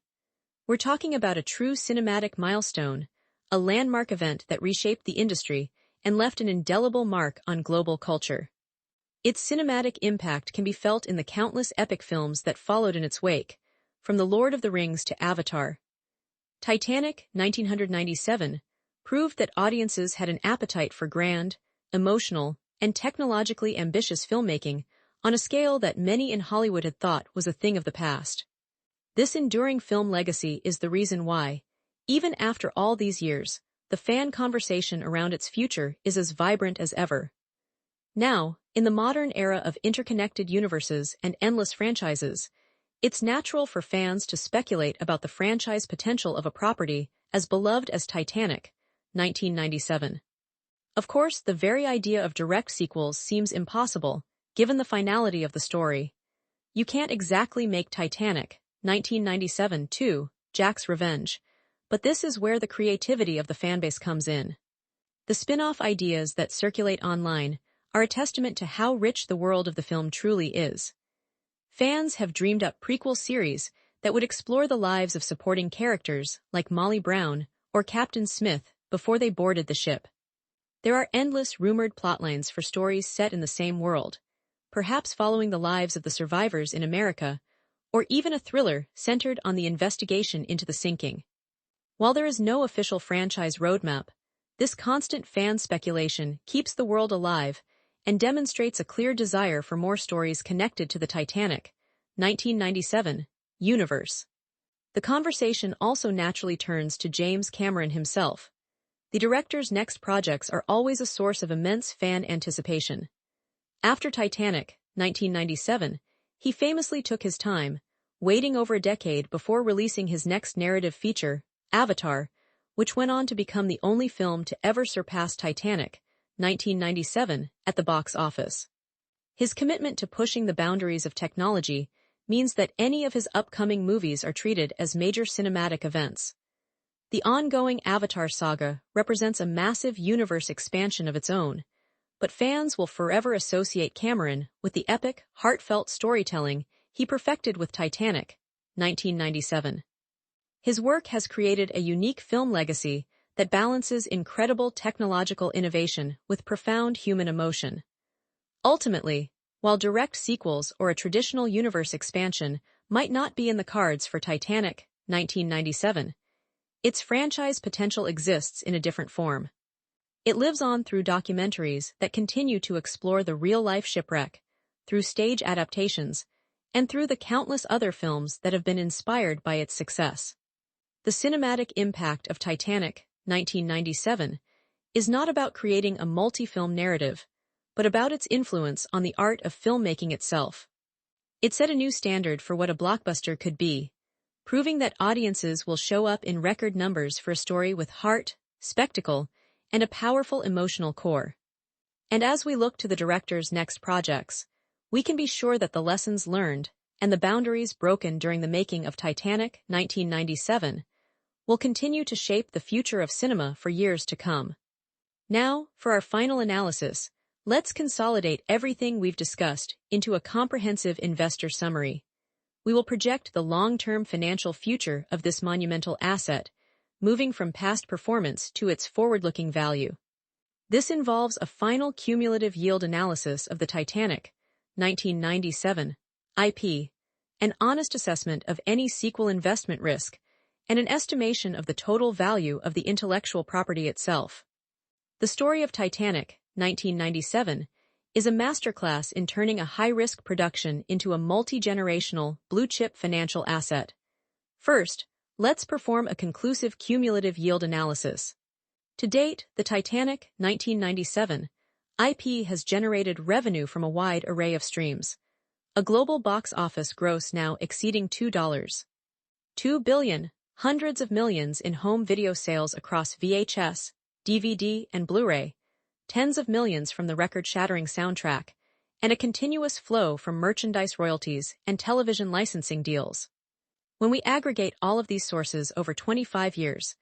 We're talking about a true cinematic milestone, a landmark event that reshaped the industry and left an indelible mark on global culture. Its cinematic impact can be felt in the countless epic films that followed in its wake, from The Lord of the Rings to Avatar. Titanic 1997 proved that audiences had an appetite for grand, emotional, and technologically ambitious filmmaking on a scale that many in Hollywood had thought was a thing of the past. This enduring film legacy is the reason why, even after all these years, the fan conversation around its future is as vibrant as ever. Now, in the modern era of interconnected universes and endless franchises, It's natural for fans to speculate about the franchise potential of a property as beloved as Titanic, 1997. Of course, the very idea of direct sequels seems impossible, given the finality of the story. You can't exactly make Titanic, 1997, 2, Jack's Revenge, but this is where the creativity of the fanbase comes in. The spin-off ideas that circulate online are a testament to how rich the world of the film truly is. Fans have dreamed up prequel series that would explore the lives of supporting characters like Molly Brown or Captain Smith before they boarded the ship. There are endless rumored plotlines for stories set in the same world, perhaps following the lives of the survivors in America, or even a thriller centered on the investigation into the sinking. While there is no official franchise roadmap, this constant fan speculation keeps the world alive and demonstrates a clear desire for more stories connected to the Titanic, 1997, universe. The conversation also naturally turns to James Cameron himself. The director's next projects are always a source of immense fan anticipation. After Titanic, 1997, he famously took his time, waiting over a decade before releasing his next narrative feature, Avatar, which went on to become the only film to ever surpass Titanic, 1997, at the box office. His commitment to pushing the boundaries of technology means that any of his upcoming movies are treated as major cinematic events. The ongoing Avatar saga represents a massive universe expansion of its own, but fans will forever associate Cameron with the epic, heartfelt storytelling he perfected with Titanic, 1997. His work has created a unique film legacy that balances incredible technological innovation with profound human emotion. Ultimately, while direct sequels or a traditional universe expansion might not be in the cards for Titanic, 1997, its franchise potential exists in a different form. It lives on through documentaries that continue to explore the real-life shipwreck, through stage adaptations, and through the countless other films that have been inspired by its success. The cinematic impact of Titanic, 1997, is not about creating a multi-film narrative, but about its influence on the art of filmmaking itself. It set a new standard for what a blockbuster could be, proving that audiences will show up in record numbers for a story with heart, spectacle, and a powerful emotional core. And as we look to the director's next projects, we can be sure that the lessons learned and the boundaries broken during the making of Titanic, 1997, will continue to shape the future of cinema for years to come. Now, for our final analysis, let's consolidate everything we've discussed into a comprehensive investor summary. We will project the long-term financial future of this monumental asset, moving from past performance to its forward-looking value. This involves a final cumulative yield analysis of the Titanic, 1997, IP, an honest assessment of any sequel investment risk, and an estimation of the total value of the intellectual property itself. The story of Titanic, 1997, is a masterclass in turning a high-risk production into a multi-generational, blue-chip financial asset. First, let's perform a conclusive cumulative yield analysis. To date, the Titanic, 1997, IP has generated revenue from a wide array of streams. A global box office gross now exceeding $2 billion, hundreds of millions in home video sales across VHS, DVD, and Blu-ray, tens of millions from the record-shattering soundtrack, and a continuous flow from merchandise royalties and television licensing deals. When we aggregate all of these sources over 25 years,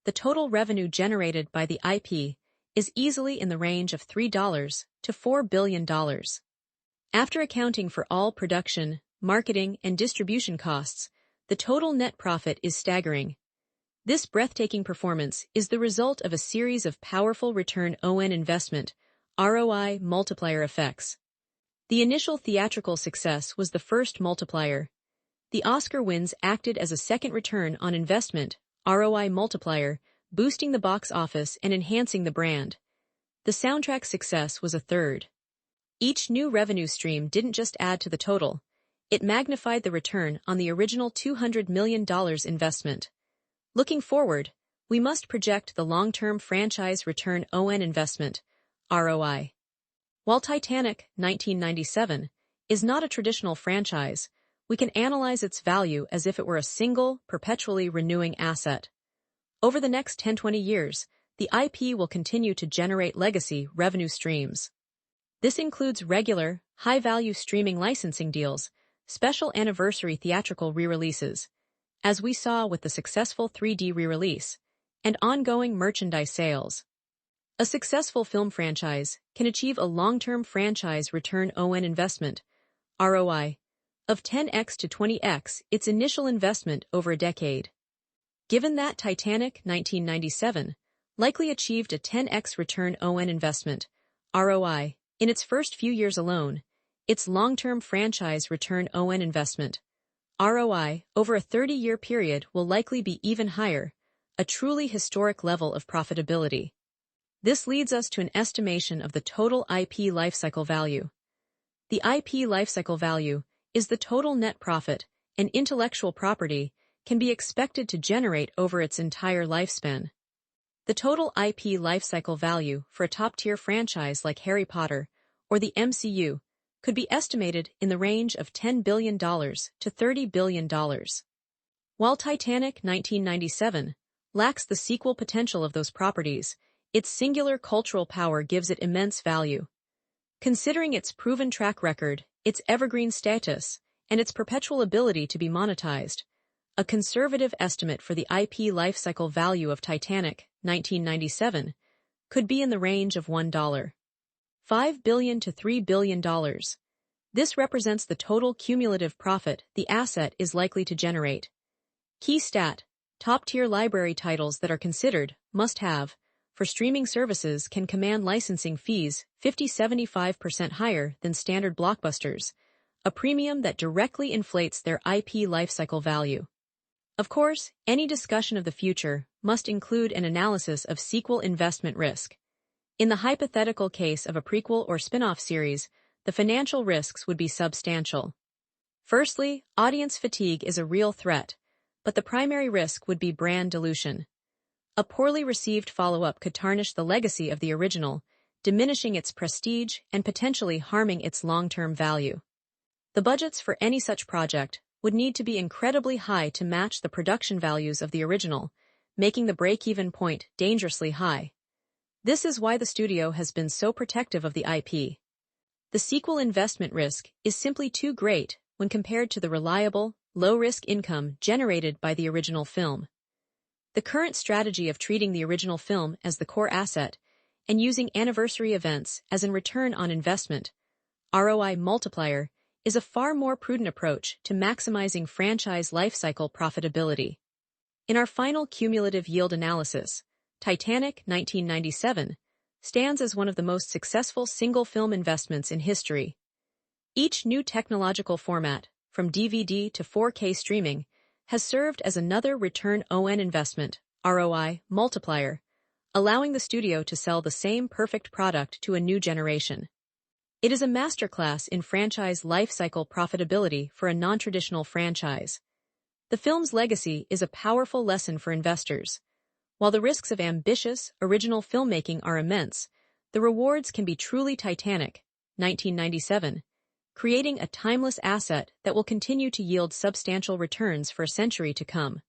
the total revenue generated by the IP is easily in the range of $3 to $4 billion. After accounting for all production, marketing, and distribution costs, the total net profit is staggering. This breathtaking performance is the result of a series of powerful return on investment, ROI multiplier effects. The initial theatrical success was the first multiplier. The Oscar wins acted as a second return on investment, ROI multiplier, boosting the box office and enhancing the brand. The soundtrack success was a third. Each new revenue stream didn't just add to the total, it magnified the return on the original $200 million investment. Looking forward, we must project the long-term franchise return on investment, ROI. While Titanic, 1997, is not a traditional franchise, we can analyze its value as if it were a single, perpetually renewing asset. Over the next 10-20 years, the IP will continue to generate legacy revenue streams. This includes regular, high-value streaming licensing deals, special anniversary theatrical re-releases, as we saw with the successful 3D re-release, and ongoing merchandise sales. A successful film franchise can achieve a long-term franchise return on investment, ROI, of 10x to 20x its initial investment over a decade. Given that Titanic 1997 likely achieved a 10x return on investment, ROI, in its first few years alone, its long-term franchise return on investment, ROI, over a 30-year period will likely be even higher, a truly historic level of profitability. This leads us to an estimation of the total IP lifecycle value. The IP lifecycle value is the total net profit and intellectual property can be expected to generate over its entire lifespan. The total IP lifecycle value for a top-tier franchise like Harry Potter or the MCU could be estimated in the range of $10 billion to $30 billion. While Titanic 1997 lacks the sequel potential of those properties, its singular cultural power gives it immense value. Considering its proven track record, its evergreen status, and its perpetual ability to be monetized, a conservative estimate for the IP lifecycle value of Titanic 1997 could be in the range of $1.5 billion to $3 billion. This represents the total cumulative profit the asset is likely to generate. Key stat: top-tier library titles that are considered must-have for streaming services can command licensing fees 50–75% higher than standard blockbusters, a premium that directly inflates their IP lifecycle value. Of course, any discussion of the future must include an analysis of sequel investment risk. In the hypothetical case of a prequel or spin-off series, the financial risks would be substantial. Firstly, audience fatigue is a real threat, but the primary risk would be brand dilution. A poorly received follow-up could tarnish the legacy of the original, diminishing its prestige and potentially harming its long-term value. The budgets for any such project would need to be incredibly high to match the production values of the original, making the break-even point dangerously high. This is why the studio has been so protective of the IP. The sequel investment risk is simply too great when compared to the reliable, low-risk income generated by the original film. The current strategy of treating the original film as the core asset and using anniversary events as a return on investment, ROI multiplier, is a far more prudent approach to maximizing franchise lifecycle profitability. In our final cumulative yield analysis, Titanic 1997 stands as one of the most successful single-film investments in history. Each new technological format, from DVD to 4K streaming, has served as another return on investment, ROI, multiplier, allowing the studio to sell the same perfect product to a new generation. It is a masterclass in franchise lifecycle profitability for a non-traditional franchise. The film's legacy is a powerful lesson for investors. While the risks of ambitious, original filmmaking are immense, the rewards can be truly Titanic, 1997, creating a timeless asset that will continue to yield substantial returns for a century to come.